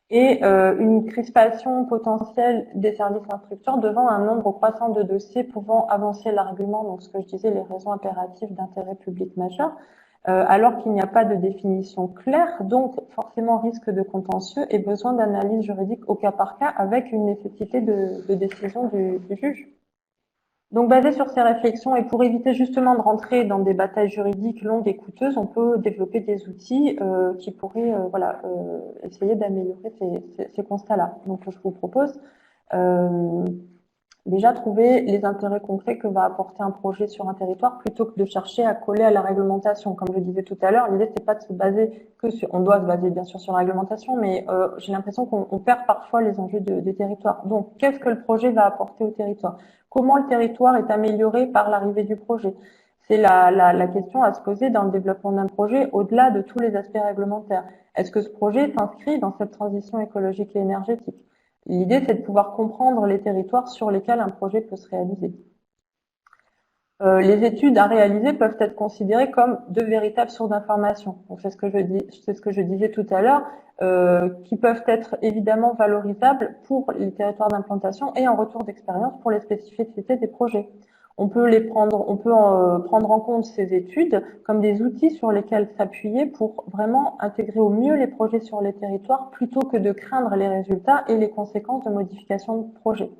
Et une crispation potentielle des services instructeurs devant un nombre croissant de dossiers pouvant avancer l'argument, donc ce que je disais, les raisons impératives d'intérêt public majeur, alors qu'il n'y a pas de définition claire, donc forcément risque de contentieux et besoin d'analyse juridique au cas par cas avec une nécessité de décision du juge. Donc, basé sur ces réflexions et pour éviter justement de rentrer dans des batailles juridiques longues et coûteuses, on peut développer des outils qui pourraient essayer d'améliorer ces constats-là. Donc, je vous propose déjà trouver les intérêts concrets que va apporter un projet sur un territoire plutôt que de chercher à coller à la réglementation. Comme je disais tout à l'heure, l'idée c'est pas de se baser que sur, on doit se baser bien sûr sur la réglementation, mais j'ai l'impression qu'on perd parfois les enjeux de territoire. Donc, qu'est-ce que le projet va apporter au territoire? Comment le territoire est amélioré par l'arrivée du projet? C'est la question à se poser dans le développement d'un projet au-delà de tous les aspects réglementaires. Est-ce que ce projet s'inscrit dans cette transition écologique et énergétique? L'idée, c'est de pouvoir comprendre les territoires sur lesquels un projet peut se réaliser. Les études à réaliser peuvent être considérées comme de véritables sources d'information. Donc c'est ce que je disais tout à l'heure, qui peuvent être évidemment valorisables pour les territoires d'implantation et en retour d'expérience pour les spécificités des projets. On peut prendre en compte ces études comme des outils sur lesquels s'appuyer pour vraiment intégrer au mieux les projets sur les territoires plutôt que de craindre les résultats et les conséquences de modification de projet.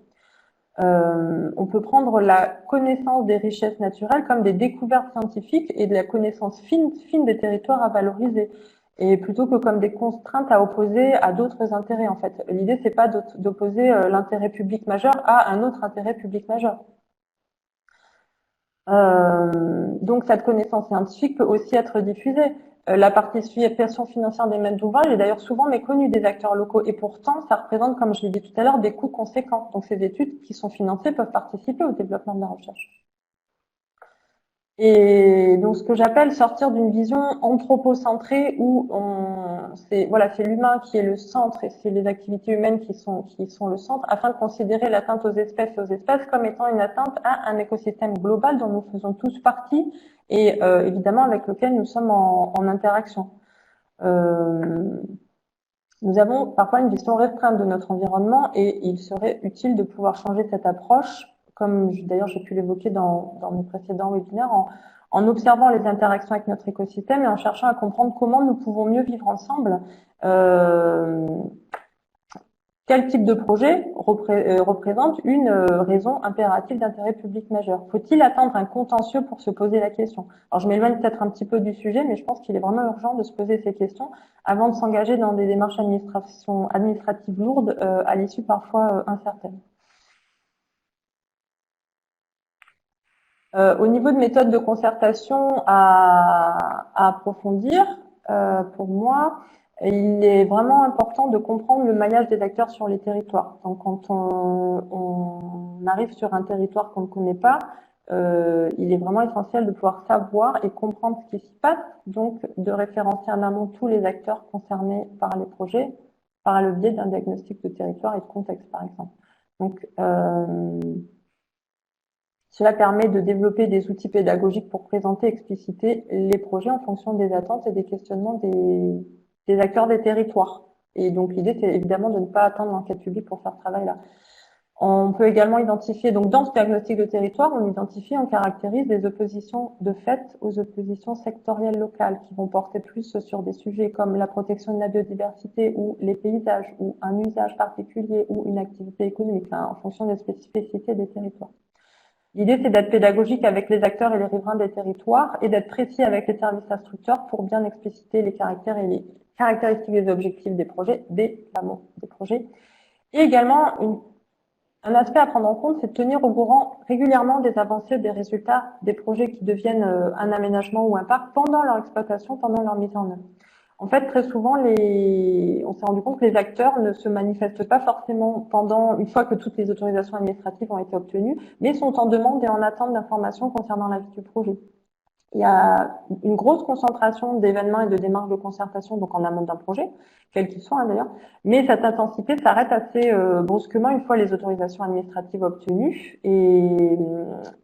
On peut prendre la connaissance des richesses naturelles comme des découvertes scientifiques et de la connaissance fine des territoires à valoriser, et plutôt que comme des contraintes à opposer à d'autres intérêts. En fait, l'idée c'est pas d'opposer l'intérêt public majeur à un autre intérêt public majeur. Donc cette connaissance scientifique peut aussi être diffusée. La participation financière des maîtres d'ouvrage est d'ailleurs souvent méconnue des acteurs locaux et pourtant ça représente, comme je l'ai dit tout à l'heure, des coûts conséquents. Donc ces études qui sont financées peuvent participer au développement de la recherche. Et donc ce que j'appelle sortir d'une vision anthropocentrée où c'est l'humain qui est le centre et c'est les activités humaines qui sont le centre, afin de considérer l'atteinte aux espèces comme étant une atteinte à un écosystème global dont nous faisons tous partie et évidemment avec lequel nous sommes en interaction. Nous avons parfois une vision restreinte de notre environnement et il serait utile de pouvoir changer cette approche, comme d'ailleurs j'ai pu l'évoquer dans mes précédents webinaires, en observant les interactions avec notre écosystème et en cherchant à comprendre comment nous pouvons mieux vivre ensemble. Quel type de projet représente une raison impérative d'intérêt public majeur? Faut-il attendre un contentieux pour se poser la question? Alors je m'éloigne peut-être un petit peu du sujet, mais je pense qu'il est vraiment urgent de se poser ces questions avant de s'engager dans des démarches administratives lourdes, à l'issue parfois incertaine. Au niveau de méthodes de concertation à approfondir, pour moi, il est vraiment important de comprendre le maillage des acteurs sur les territoires. Donc, quand on arrive sur un territoire qu'on ne connaît pas, il est vraiment essentiel de pouvoir savoir et comprendre ce qui s'y passe, donc de référencer en amont tous les acteurs concernés par les projets, par le biais d'un diagnostic de territoire et de contexte, par exemple. Donc, cela permet de développer des outils pédagogiques pour présenter, expliciter les projets en fonction des attentes et des questionnements des acteurs des territoires. Et donc l'idée, c'est évidemment de ne pas attendre l'enquête publique pour faire ce travail-là. On peut également identifier, donc dans ce diagnostic de territoire, on identifie, on caractérise des oppositions de fait aux oppositions sectorielles locales qui vont porter plus sur des sujets comme la protection de la biodiversité ou les paysages ou un usage particulier ou une activité économique, en fonction des spécificités des territoires. L'idée, c'est d'être pédagogique avec les acteurs et les riverains des territoires et d'être précis avec les services instructeurs pour bien expliciter les caractères et les caractéristiques des objectifs des projets, des projets. Et également, un aspect à prendre en compte, c'est de tenir au courant régulièrement des avancées, des résultats des projets qui deviennent un aménagement ou un parc pendant leur exploitation, pendant leur mise en œuvre. En fait, très souvent, on s'est rendu compte que les acteurs ne se manifestent pas forcément une fois que toutes les autorisations administratives ont été obtenues, mais sont en demande et en attente d'informations concernant la vie du projet. il y a une grosse concentration d'événements et de démarches de concertation, donc en amont d'un projet, quel qu'il soit d'ailleurs, mais cette intensité s'arrête assez brusquement une fois les autorisations administratives obtenues et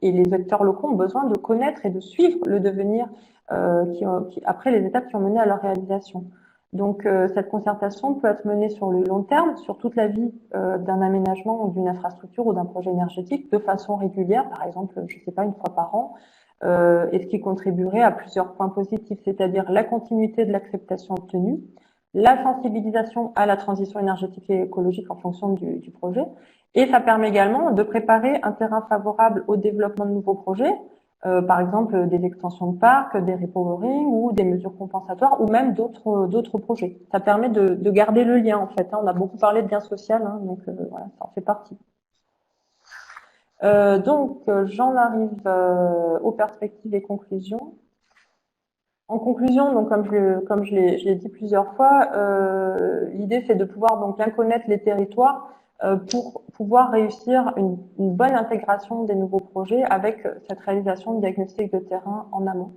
les acteurs locaux ont besoin de connaître et de suivre le devenir après les étapes qui ont mené à leur réalisation. Donc cette concertation peut être menée sur le long terme, sur toute la vie d'un aménagement ou d'une infrastructure ou d'un projet énergétique de façon régulière, par exemple, je ne sais pas, une fois par an, et ce qui contribuerait à plusieurs points positifs, c'est-à-dire la continuité de l'acceptation obtenue, la sensibilisation à la transition énergétique et écologique en fonction du projet, et ça permet également de préparer un terrain favorable au développement de nouveaux projets, par exemple des extensions de parcs, des repowering ou des mesures compensatoires ou même d'autres projets. Ça permet de garder le lien en fait. On a beaucoup parlé de lien social, donc voilà, ça en fait partie. Donc j'en arrive aux perspectives et conclusions. En conclusion, donc comme je l'ai dit plusieurs fois, l'idée c'est de pouvoir donc bien connaître les territoires pour pouvoir réussir une bonne intégration des nouveaux projets avec cette réalisation de diagnostic de terrain en amont.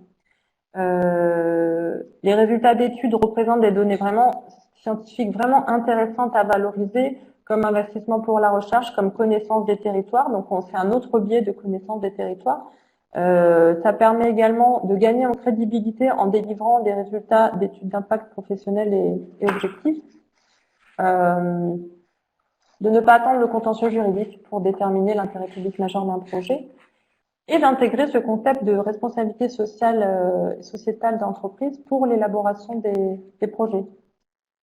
Les résultats d'études représentent des données vraiment scientifiques vraiment intéressantes à valoriser comme investissement pour la recherche, comme connaissance des territoires. Donc on fait un autre biais de connaissance des territoires. Ça permet également de gagner en crédibilité en délivrant des résultats d'études d'impact professionnels et objectifs. De ne pas attendre le contentieux juridique pour déterminer l'intérêt public majeur d'un projet et d'intégrer ce concept de responsabilité sociale et sociétale d'entreprise pour l'élaboration des projets.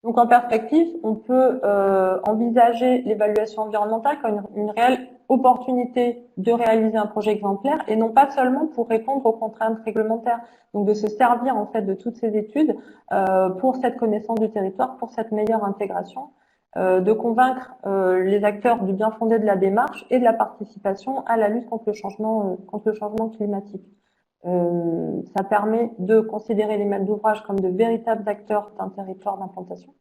Donc en perspective, on peut envisager l'évaluation environnementale comme une réelle opportunité de réaliser un projet exemplaire et non pas seulement pour répondre aux contraintes réglementaires. Donc de se servir en fait de toutes ces études pour cette connaissance du territoire, pour cette meilleure intégration, de convaincre les acteurs du bien fondé de la démarche et de la participation à la lutte contre le changement climatique. Ça permet de considérer les maîtres d'ouvrage comme de véritables acteurs d'un territoire d'implantation,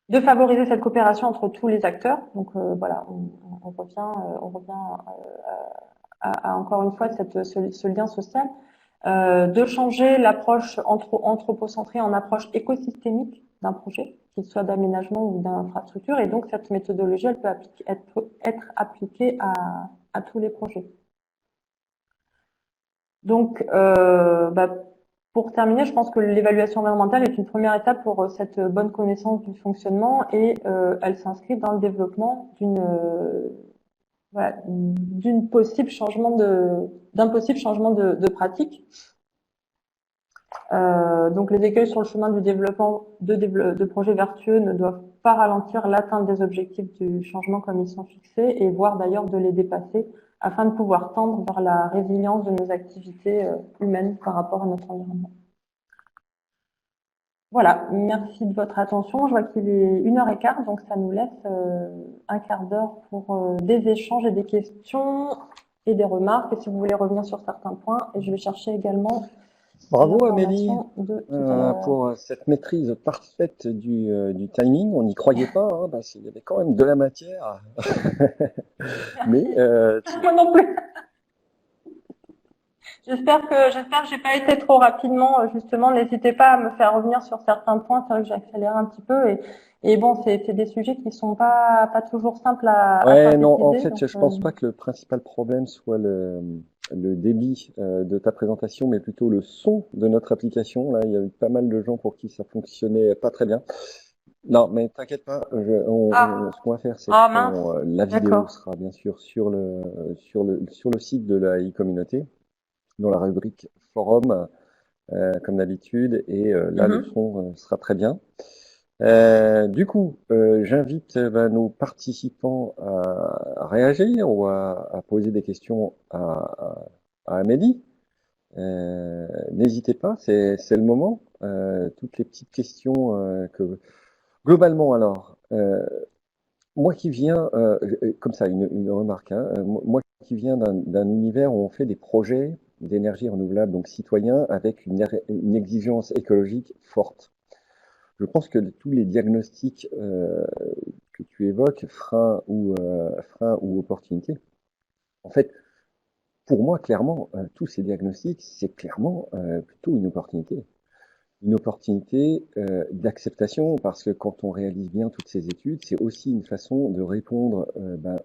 de favoriser cette coopération entre tous les acteurs. Donc voilà, on revient à encore une fois ce lien social, de changer l'approche anthropocentrée en approche écosystémique d'un projet, qu'il soit d'aménagement ou d'infrastructure, et donc cette méthodologie elle peut être appliquée à tous les projets. Donc, pour terminer, je pense que l'évaluation environnementale est une première étape pour cette bonne connaissance du fonctionnement et elle s'inscrit dans le développement d'un possible changement de pratique. Donc, les écueils sur le chemin du développement de projets vertueux ne doivent pas ralentir l'atteinte des objectifs du changement comme ils sont fixés et voire d'ailleurs de les dépasser afin de pouvoir tendre vers la résilience de nos activités humaines par rapport à notre environnement. Voilà, merci de votre attention. Je vois qu'il est 1h15, donc ça nous laisse un quart d'heure pour des échanges et des questions et des remarques. Et si vous voulez revenir sur certains points, et je vais chercher également Bravo Amélie pour cette maîtrise parfaite du timing. On n'y croyait pas, parce qu'il y avait quand même de la matière. Mais moi non plus. J'espère que j'ai pas été trop rapidement. Justement, n'hésitez pas à me faire revenir sur certains points. C'est vrai que j'accélère un petit peu et bon, c'est des sujets qui sont pas toujours simples à synthétiser. Non, en fait, je pense pas que le principal problème soit le débit de ta présentation, mais plutôt le son de notre application. Là, il y a eu pas mal de gens pour qui ça fonctionnait pas très bien. Non, mais t'inquiète pas, ce qu'on va faire, c'est que la vidéo sera bien sûr sur le site de la e-communauté, dans la rubrique forum, comme d'habitude, et là, le son sera très bien. Du coup, j'invite nos participants à réagir ou à poser des questions à Amélie. N'hésitez pas, c'est le moment. Toutes les petites questions que globalement alors, moi qui viens comme ça une remarque, moi qui viens d'un univers où on fait des projets d'énergie renouvelable donc citoyens avec une exigence écologique forte. Je pense que tous les diagnostics que tu évoques, freins ou opportunités, en fait, pour moi, clairement, tous ces diagnostics, c'est clairement plutôt une opportunité d'acceptation, parce que quand on réalise bien toutes ces études, c'est aussi une façon de répondre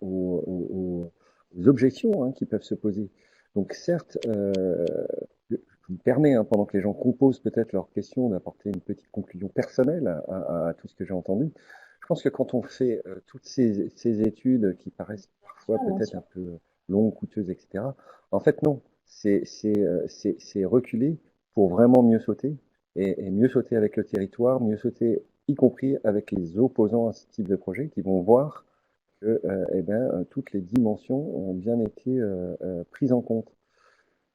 aux objections qui peuvent se poser. Donc certes, je me permets, pendant que les gens composent peut-être leurs questions, d'apporter une petite conclusion personnelle à tout ce que j'ai entendu. Je pense que quand on fait toutes ces études qui paraissent parfois peut-être un peu longues, coûteuses, etc., en fait non, c'est reculer pour vraiment mieux sauter et mieux sauter avec le territoire, mieux sauter y compris avec les opposants à ce type de projet qui vont voir que toutes les dimensions ont bien été prises en compte.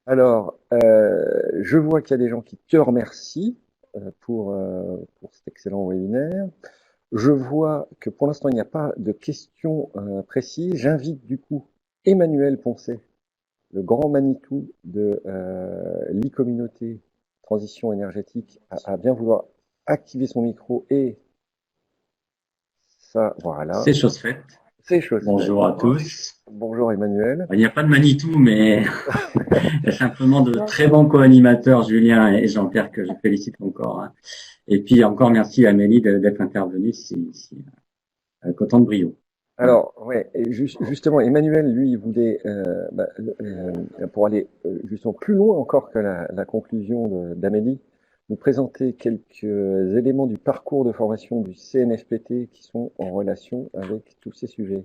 Alors, je vois qu'il y a des gens qui te remercient pour cet excellent webinaire. Je vois que pour l'instant, il n'y a pas de questions précises. J'invite du coup Emmanuel Poncet, le grand Manitou de l'e-communauté transition énergétique, à bien vouloir activer son micro et ça, voilà. C'est chose faite. C'est chose faite. Bonjour à tous. Bonjour Emmanuel. Il n'y a pas de Manitou, mais il y a simplement de très bons co-animateurs, Julien et Jean-Pierre, que je félicite encore. Et puis encore merci à Amélie d'être intervenue avec autant de brio. Alors, ouais, et justement, Emmanuel, lui, il voulait, pour aller justement plus loin encore que la conclusion d'Amélie, nous présenter quelques éléments du parcours de formation du CNFPT qui sont en relation avec tous ces sujets.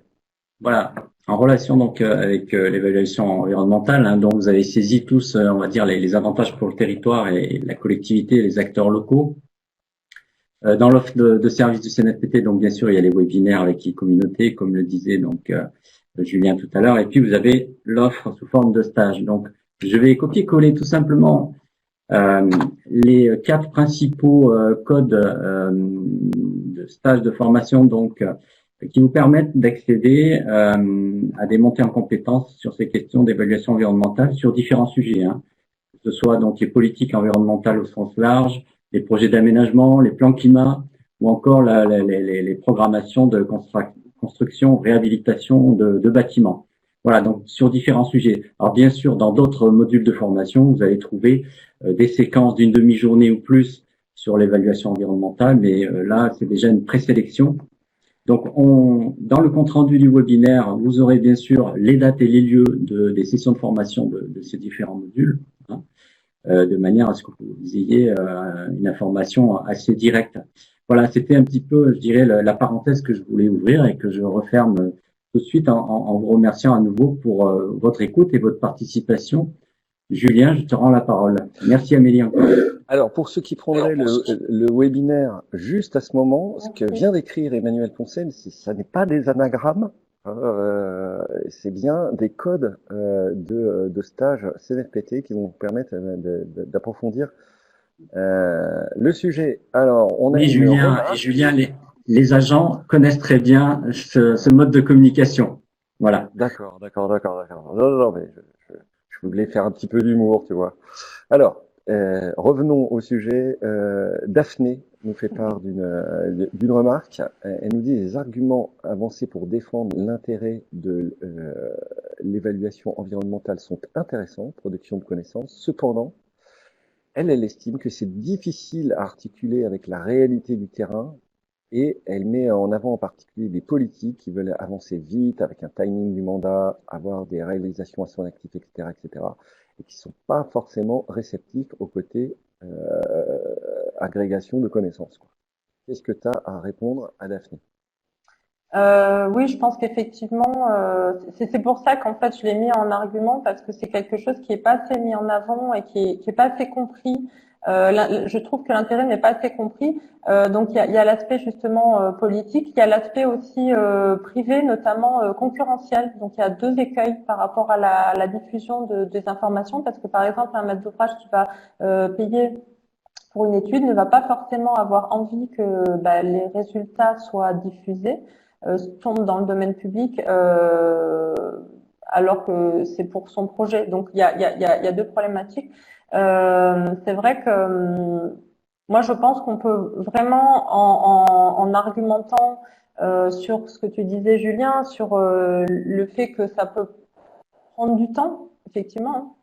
Voilà, en relation donc avec l'évaluation environnementale, dont vous avez saisi tous, on va dire, les avantages pour le territoire et la collectivité, les acteurs locaux. Dans l'offre de services du CNFPT, donc bien sûr, il y a les webinaires avec les communautés, comme le disait donc Julien tout à l'heure, et puis vous avez l'offre sous forme de stage. Donc, je vais copier-coller tout simplement les 4 principaux codes de stage de formation, donc qui vous permettent d'accéder à des montées en compétences sur ces questions d'évaluation environnementale sur différents sujets, que ce soit donc les politiques environnementales au sens large, les projets d'aménagement, les plans climat, ou encore les programmations de construction, réhabilitation de bâtiments. Voilà, donc sur différents sujets. Alors bien sûr, dans d'autres modules de formation, vous allez trouver des séquences d'une demi-journée ou plus sur l'évaluation environnementale, mais là, c'est déjà une présélection. Donc, dans le compte-rendu du webinaire, vous aurez bien sûr les dates et les lieux des sessions de formation de ces différents modules, de manière à ce que vous ayez une information assez directe. Voilà, c'était un petit peu, je dirais, la parenthèse que je voulais ouvrir et que je referme tout de suite en vous remerciant à nouveau pour votre écoute et votre participation. Julien, je te rends la parole. Merci Amélie encore. Alors, pour ceux qui prendraient le webinaire juste à ce moment, ce que vient d'écrire Emmanuel Poncet, ça n'est pas des anagrammes, c'est bien des codes de stage CNFPT qui vont vous permettre d'approfondir le sujet. Alors, on a Julien, les agents connaissent très bien ce mode de communication. Voilà. D'accord. Non, mais je voulais faire un petit peu d'humour, tu vois. Alors, revenons au sujet. Daphné nous fait part d'une remarque. Elle nous dit les arguments avancés pour défendre l'intérêt de l'évaluation environnementale sont intéressants, production de connaissances. Cependant, elle estime que c'est difficile à articuler avec la réalité du terrain et elle met en avant en particulier des politiques qui veulent avancer vite avec un timing du mandat, avoir des réalisations à son actif, etc., et qui sont pas forcément réceptifs au côté agrégation de connaissances. Qu'est-ce que tu as à répondre à Daphné? Oui, je pense qu'effectivement, c'est pour ça qu'en fait je l'ai mis en argument parce que c'est quelque chose qui est pas assez mis en avant et qui est pas assez compris. Je trouve que l'intérêt n'est pas assez compris. Donc il y a l'aspect justement politique, il y a l'aspect aussi privé, notamment concurrentiel. Donc il y a 2 écueils par rapport à la diffusion des informations, parce que par exemple un maître d'ouvrage qui va payer pour une étude ne va pas forcément avoir envie que les résultats soient diffusés, tombent dans le domaine public, alors que c'est pour son projet. Donc il y a 2 problématiques. C'est vrai que moi je pense qu'on peut vraiment en argumentant sur ce que tu disais Julien, sur le fait que ça peut prendre du temps. effectivement.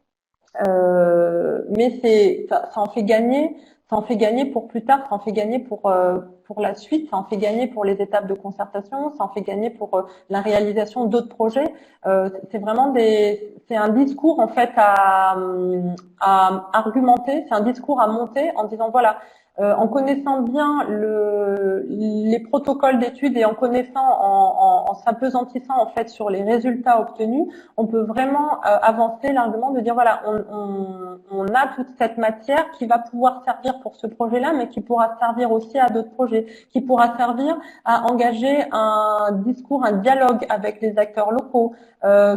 Mais ça en fait gagner. Ça en fait gagner pour plus tard, ça en fait gagner pour la suite, ça en fait gagner pour les étapes de concertation, ça en fait gagner pour la réalisation d'autres projets. C'est vraiment c'est un discours en fait à argumenter, c'est un discours à monter en disant voilà, en connaissant bien les protocoles d'études et en connaissant, en s'apesantissant en fait sur les résultats obtenus, on peut vraiment avancer l'argument de dire voilà, on a toute cette matière qui va pouvoir servir pour ce projet-là, mais qui pourra servir aussi à d'autres projets, qui pourra servir à engager un discours, un dialogue avec les acteurs locaux,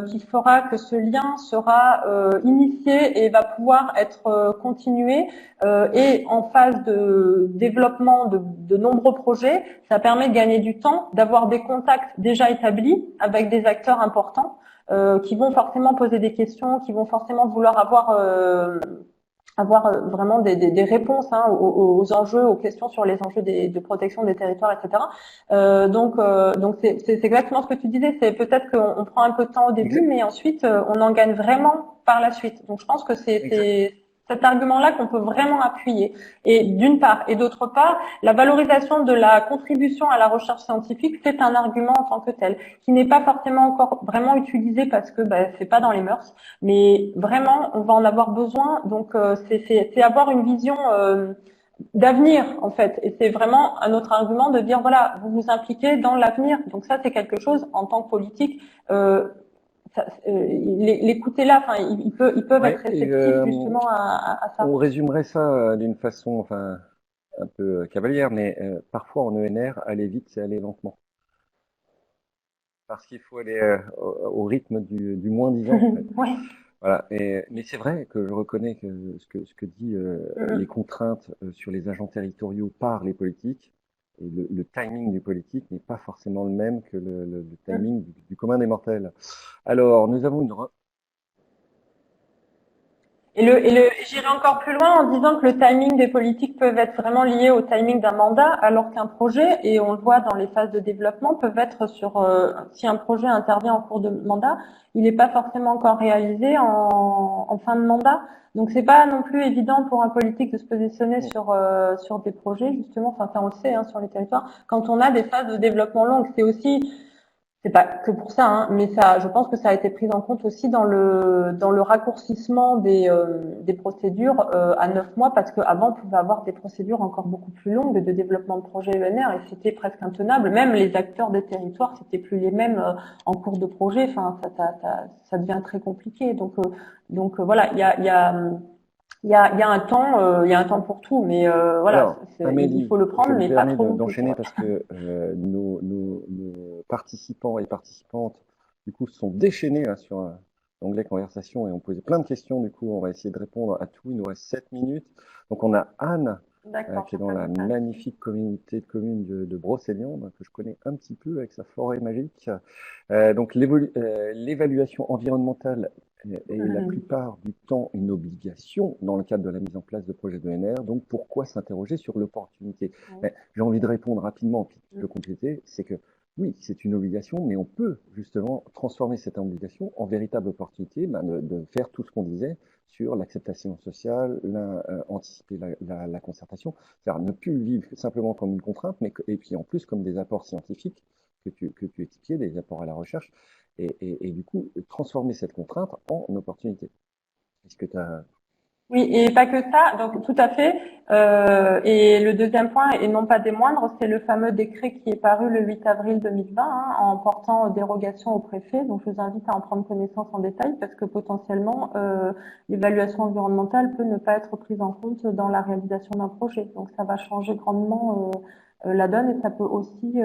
qui fera que ce lien sera initié et va pouvoir être continué. Et en phase de développement de nombreux projets, ça permet de gagner du temps, d'avoir des contacts déjà établis avec des acteurs importants qui vont forcément poser des questions, qui vont forcément vouloir avoir vraiment des réponses aux enjeux, aux questions sur les enjeux de protection des territoires, etc. Donc c'est exactement ce que tu disais. C'est peut-être qu'on prend un peu de temps au début, mais ensuite on en gagne vraiment par la suite. Donc je pense que c'est cet argument-là qu'on peut vraiment appuyer. Et d'une part, et d'autre part, la valorisation de la contribution à la recherche scientifique, c'est un argument en tant que tel, qui n'est pas forcément encore vraiment utilisé parce que c'est pas dans les mœurs, mais vraiment on va en avoir besoin. Donc c'est avoir une vision d'avenir en fait, et c'est vraiment un autre argument de dire voilà, vous vous impliquez dans l'avenir. Donc ça c'est quelque chose en tant que politique. L'écouter là, enfin, ils peuvent être réceptifs justement à ça. On résumerait ça d'une façon, enfin, un peu cavalière, mais parfois en ENR, aller vite, c'est aller lentement. Parce qu'il faut aller au rythme du moins disant. En fait. Ouais. Voilà. Mais c'est vrai que je reconnais que ce que dit les contraintes sur les agents territoriaux par les politiques. Et le timing du politique n'est pas forcément le même que le timing du commun des mortels. Alors, nous avons J'irai encore plus loin en disant que le timing des politiques peuvent être vraiment liés au timing d'un mandat, alors qu'un projet, et on le voit dans les phases de développement, peuvent être si un projet intervient en cours de mandat, il n'est pas forcément encore réalisé en fin de mandat. Donc c'est pas non plus évident pour un politique de se positionner sur des projets, justement, enfin ça on le sait sur les territoires, quand on a des phases de développement longues. C'est pas que pour ça, mais ça, je pense que ça a été pris en compte aussi dans le raccourcissement des procédures à 9 mois, parce qu'avant on pouvait avoir des procédures encore beaucoup plus longues de développement de projets ENR et c'était presque intenable. Même les acteurs des territoires, c'était plus les mêmes en cours de projet. Enfin, ça devient très compliqué. Donc voilà, il y a un temps pour tout, mais voilà, alors, Amélie, il faut le prendre, mais pas trop. D'enchaîner parce que nos participants et participantes, du coup, se sont déchaînés là, sur l'onglet conversation et ont posé plein de questions. Du coup, on va essayer de répondre à tout. Il nous reste 7 minutes. Donc, on a Anne qui est dans la magnifique communauté de communes de Brocéliande, que je connais un petit peu avec sa forêt magique. Donc, l'évaluation environnementale est la plupart du temps une obligation dans le cadre de la mise en place de projets d'ENR. Donc, pourquoi s'interroger sur l'opportunité? J'ai envie de répondre rapidement, puis je peux compléter, c'est que oui, c'est une obligation, mais on peut justement transformer cette obligation en véritable opportunité de faire tout ce qu'on disait sur l'acceptation sociale, anticiper la concertation, c'est-à-dire ne plus le vivre simplement comme une contrainte, et puis en plus comme des apports scientifiques que tu équipiers, des apports à la recherche, et du coup transformer cette contrainte en opportunité. Est-ce que tu as... Oui, et pas que ça, donc tout à fait. Et le deuxième point, et non pas des moindres, c'est le fameux décret qui est paru le 8 avril 2020 en portant dérogation au préfet. Donc je vous invite à en prendre connaissance en détail parce que potentiellement l'évaluation environnementale peut ne pas être prise en compte dans la réalisation d'un projet. Donc ça va changer grandement la donne et ça peut aussi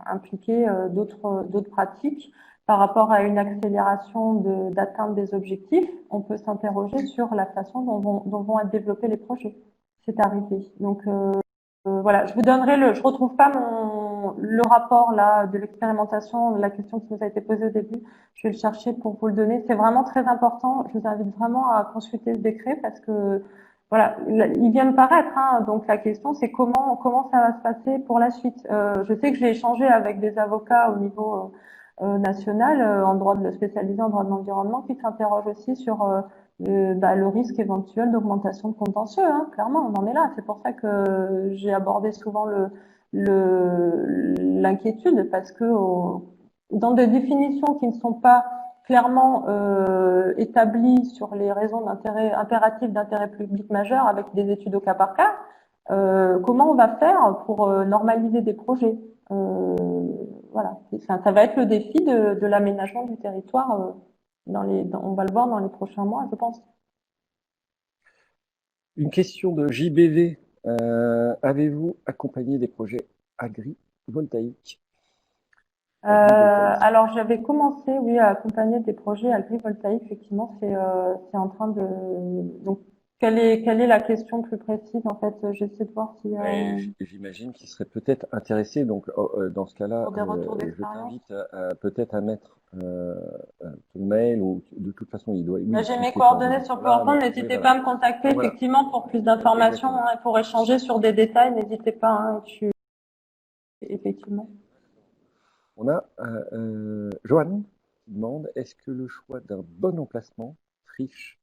impliquer d'autres pratiques. Par rapport à une accélération d'atteinte des objectifs, on peut s'interroger sur la façon dont vont être développés les projets. C'est arrivé. Donc voilà, je vous donnerai je retrouve pas le rapport là de l'expérimentation, la question qui nous a été posée au début. Je vais le chercher pour vous le donner. C'est vraiment très important. Je vous invite vraiment à consulter ce décret parce que voilà, il vient de paraître. Donc la question c'est comment ça va se passer pour la suite. Je sais que j'ai échangé avec des avocats au niveau national en droit spécialisé en droit de l'environnement qui s'interroge aussi sur le risque éventuel d'augmentation de contentieux. Hein, clairement, on en est là. C'est pour ça que j'ai abordé souvent l'inquiétude parce que dans des définitions qui ne sont pas clairement établies sur les raisons d'intérêt impératives d'intérêt public majeur avec des études au cas par cas, comment on va faire pour normaliser des projets? Voilà, ça va être le défi de l'aménagement du territoire. On va le voir dans les prochains mois, je pense. Une question de JBV. Avez-vous accompagné des projets agrivoltaïques? Alors j'avais commencé, oui, à accompagner des projets agrivoltaïques. Effectivement, c'est en train de. Donc, quelle est la question plus précise en fait? J'essaie de voir si. J'imagine qu'il serait peut-être intéressé. Donc, dans ce cas-là, Pour des retours je d'expérience. t'invite peut-être à mettre ton mail ou de toute façon, il doit. Oui, J'ai mes coordonnées sur PowerPoint. N'hésitez pas à me contacter effectivement pour plus d'informations, hein, pour échanger sur des détails. N'hésitez pas. Hein, effectivement. On a Joanne qui demande, est-ce que le choix d'un bon emplacement, friche,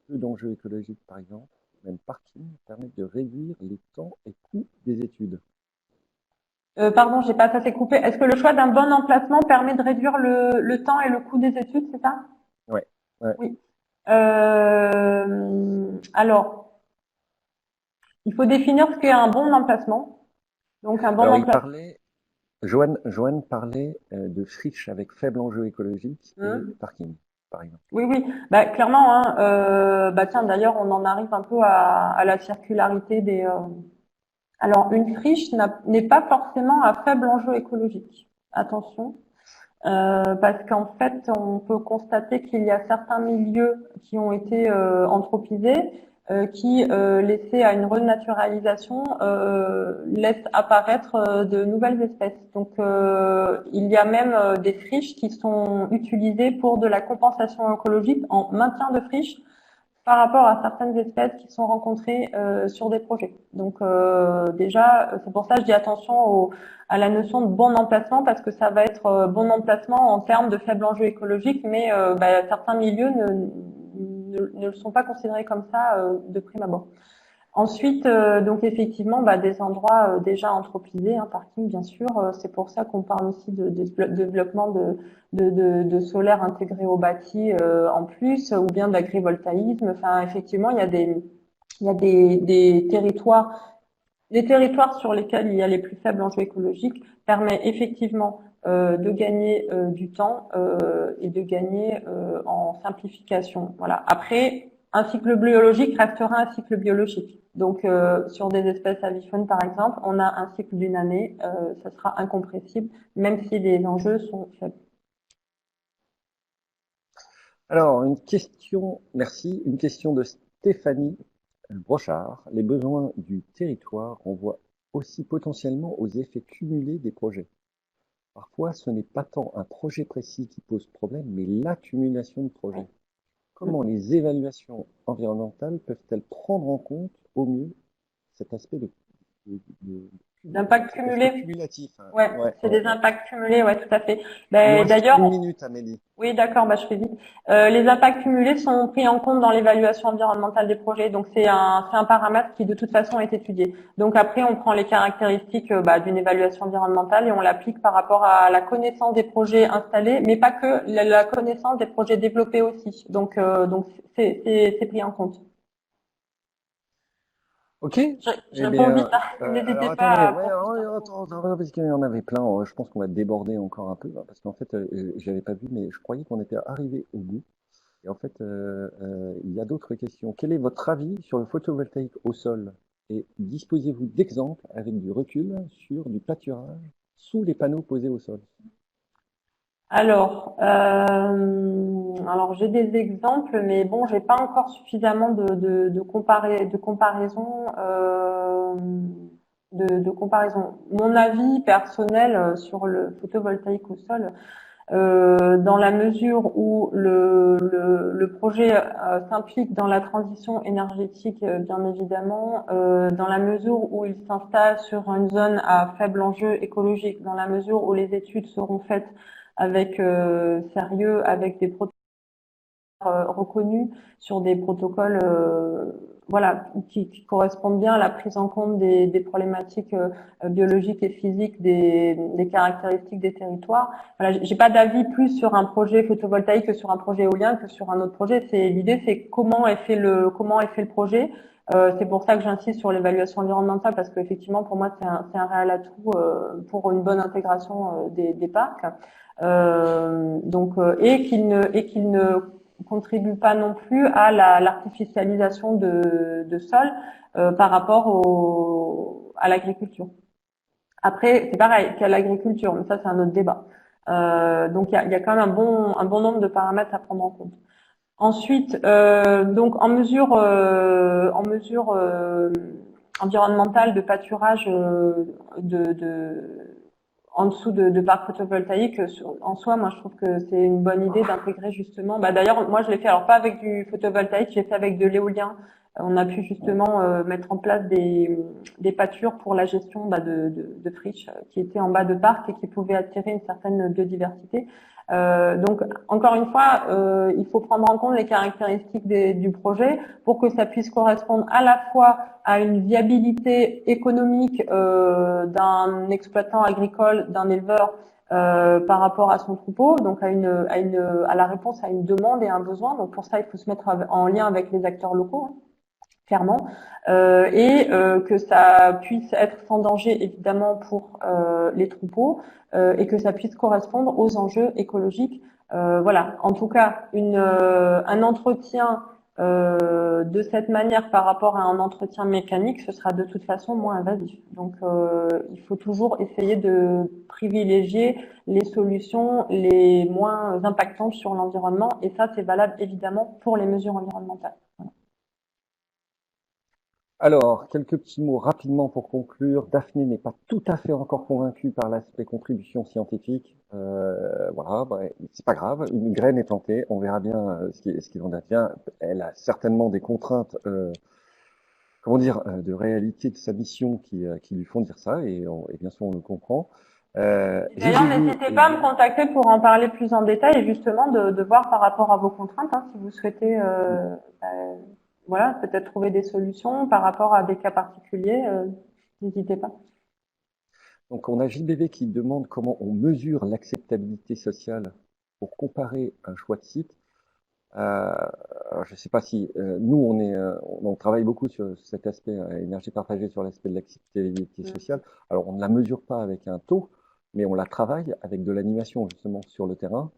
peu d'enjeux écologiques par exemple, même parking, permet de réduire les temps et coûts des études? Pardon, j'ai pas ça s'est coupé. Est-ce que le choix d'un bon emplacement permet de réduire le temps et le coût des études, c'est ça? Ouais. Oui. Alors, il faut définir ce qu'est un bon emplacement. Donc un bon emplacement. Joanne parlait de friches avec faible enjeu écologique et parking, par exemple. Oui. Bah, clairement, hein, tiens, d'ailleurs, on en arrive un peu à la circularité des. Alors, une friche n'est pas forcément à faible enjeu écologique. Attention, parce qu'en fait, on peut constater qu'il y a certains milieux qui ont été anthropisés, qui, laissés à une renaturalisation, laissent apparaître de nouvelles espèces. Donc, il y a même des friches qui sont utilisées pour de la compensation écologique en maintien de friches par rapport à certaines espèces qui sont rencontrées sur des projets. Donc déjà, c'est pour ça que je dis attention à la notion de bon emplacement, parce que ça va être bon emplacement en termes de faible enjeu écologique, mais certains milieux ne le sont pas considérés comme ça de prime abord. Ensuite, donc effectivement, des endroits déjà anthropisés, hein, parking bien sûr. C'est pour ça qu'on parle aussi de développement de solaire intégré au bâti en plus, ou bien d'agrivoltaïsme. Enfin, effectivement, il y a des territoires, les territoires sur lesquels il y a les plus faibles enjeux écologiques permet effectivement de gagner du temps et de gagner en simplification. Voilà. Après, un cycle biologique restera un cycle biologique. Donc, sur des espèces aviphones, par exemple, on a un cycle d'une année, ça sera incompressible, même si les enjeux sont faibles. Alors, une question de Stéphanie Brochard. Les besoins du territoire renvoient aussi potentiellement aux effets cumulés des projets. Parfois, ce n'est pas tant un projet précis qui pose problème, mais l'accumulation de projets. Comment les évaluations environnementales peuvent-elles prendre en compte au mieux cet aspect d'impact cumulé. Cumulatif. Hein. Ouais, c'est des impacts cumulés, ouais, tout à fait. D'ailleurs, une minute, Amélie. Oui, d'accord, je fais vite. Les impacts cumulés sont pris en compte dans l'évaluation environnementale des projets, donc c'est un paramètre qui de toute façon est étudié. Donc après, on prend les caractéristiques d'une évaluation environnementale et on l'applique par rapport à la connaissance des projets installés, mais pas que, la connaissance des projets développés aussi. Donc c'est pris en compte. Ok. Je réponds vite, n'hésitez pas à... Attends, parce qu'il y en avait plein. Je pense qu'on va déborder encore un peu, parce qu'en fait, j'avais pas vu, mais je croyais qu'on était arrivé au bout. Et en fait, il y a d'autres questions. Quel est votre avis sur le photovoltaïque au sol? Et disposez-vous d'exemples avec du recul sur du pâturage sous les panneaux posés au sol? Alors j'ai des exemples, mais bon, j'ai pas encore suffisamment de comparaison. Mon avis personnel sur le photovoltaïque au sol, dans la mesure où le projet s'implique dans la transition énergétique, bien évidemment, dans la mesure où il s'installe sur une zone à faible enjeu écologique, dans la mesure où les études seront faites avec sérieux, avec des protocoles reconnus sur des protocoles voilà qui correspondent bien à la prise en compte des problématiques biologiques et physiques des caractéristiques des territoires. Voilà, j'ai pas d'avis plus sur un projet photovoltaïque que sur un projet éolien que sur un autre projet. L'idée, c'est comment est fait le projet. C'est pour ça que j'insiste sur l'évaluation environnementale parce qu'effectivement pour moi c'est un réel atout pour une bonne intégration des parcs. Et qu'il ne contribue pas non plus à l'artificialisation de sol par rapport à l'agriculture. Après, c'est pareil qu'à l'agriculture, mais ça c'est un autre débat. Donc il y a quand même un bon nombre de paramètres à prendre en compte. Ensuite, donc en mesure environnementale de pâturage en dessous de parcs photovoltaïques, en soi, moi, je trouve que c'est une bonne idée d'intégrer justement. D'ailleurs, moi, je l'ai fait, alors pas avec du photovoltaïque, j'ai fait avec de l'éolien. On a pu justement mettre en place des pâtures pour la gestion de friches qui étaient en bas de parcs et qui pouvaient attirer une certaine biodiversité. Donc, encore une fois, il faut prendre en compte les caractéristiques du projet pour que ça puisse correspondre à la fois à une viabilité économique d'un exploitant agricole, d'un éleveur par rapport à son troupeau, donc à la réponse à une demande et un besoin. Donc pour ça, il faut se mettre en lien avec les acteurs locaux, hein, clairement, que ça puisse être sans danger évidemment pour les troupeaux et que ça puisse correspondre aux enjeux écologiques. Voilà. En tout cas, un entretien de cette manière par rapport à un entretien mécanique, ce sera de toute façon moins invasif. Donc, il faut toujours essayer de privilégier les solutions les moins impactantes sur l'environnement, et ça, c'est valable évidemment pour les mesures environnementales. Voilà. Alors, quelques petits mots rapidement pour conclure. Daphné n'est pas tout à fait encore convaincue par l'aspect contribution scientifique. Voilà, c'est pas grave. Une graine est plantée. On verra bien ce qu'il en advient. Elle a certainement des contraintes, de réalité de sa mission qui lui font dire ça, et bien sûr on le comprend. D'ailleurs, n'hésitez pas à me contacter pour en parler plus en détail et justement de voir par rapport à vos contraintes, hein, si vous souhaitez voilà, peut-être trouver des solutions par rapport à des cas particuliers, n'hésitez pas. Donc on a JBV qui demande comment on mesure l'acceptabilité sociale pour comparer un choix de site. Alors je ne sais pas si nous on travaille beaucoup sur cet aspect énergie partagée, sur l'aspect de l'acceptabilité sociale. Alors on ne la mesure pas avec un taux, mais on la travaille avec de l'animation justement sur le terrain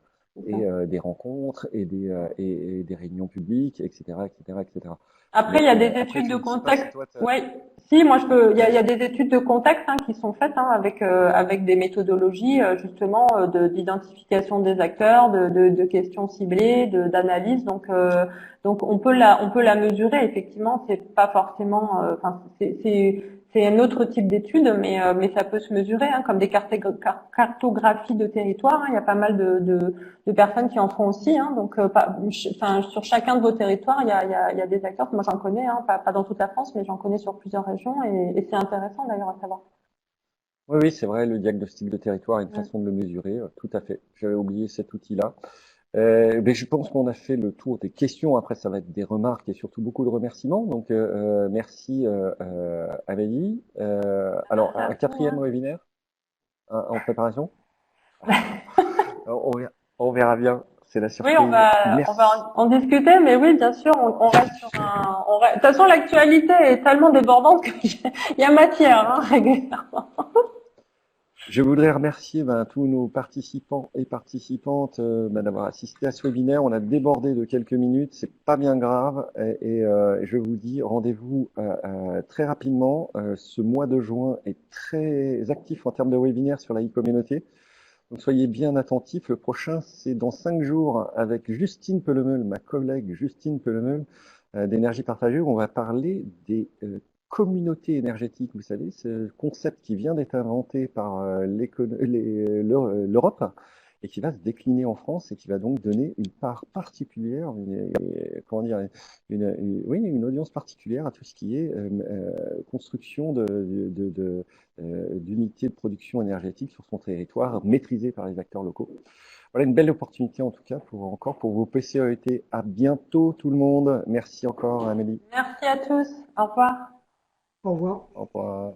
et des rencontres et des réunions publiques, etc., etc., etc. Après, il y a des études de contexte. Ouais. Si, moi, il y a des études de contexte qui sont faites avec des méthodologies justement d'identification des acteurs, de questions ciblées, d'analyse. Donc on peut la mesurer. Effectivement, c'est pas forcément. C'est un autre type d'étude, mais ça peut se mesurer, comme des cartographies de territoire. Il y a pas mal de personnes qui en font aussi. Donc, sur chacun de vos territoires, il y a des acteurs. Moi, j'en connais, pas dans toute la France, mais j'en connais sur plusieurs régions, et c'est intéressant d'ailleurs à savoir. Oui, c'est vrai, le diagnostic de territoire est une façon de le mesurer, tout à fait. J'avais oublié cet outil-là. Mais je pense qu'on a fait le tour des questions. Après, ça va être des remarques et surtout beaucoup de remerciements. Donc, merci Amélie. Alors, un quatrième webinaire en préparation. On verra bien. C'est la surprise. Oui, on va en discuter, mais oui, bien sûr, on reste sur de toute façon, l'actualité est tellement débordante qu'il y a matière, régulièrement. Je voudrais remercier tous nos participants et participantes d'avoir assisté à ce webinaire. On a débordé de quelques minutes, c'est pas bien grave. Et je vous dis rendez-vous très rapidement. Ce mois de juin est très actif en termes de webinaires sur la e-communauté. Donc soyez bien attentifs. Le prochain, c'est dans 5 jours avec Justine Pelemeul, ma collègue Justine Pelemeul d'énergie partagée, où on va parler des communauté énergétique, vous savez, ce concept qui vient d'être inventé par l'Europe et qui va se décliner en France et qui va donc donner une part particulière, comment dire, oui, une audience particulière à tout ce qui est construction d'unités de production énergétique sur son territoire, maîtrisées par les acteurs locaux. Voilà une belle opportunité en tout cas pour vos PCET. À bientôt tout le monde. Merci encore Amélie. Merci à tous. Au revoir. Au revoir. Au revoir.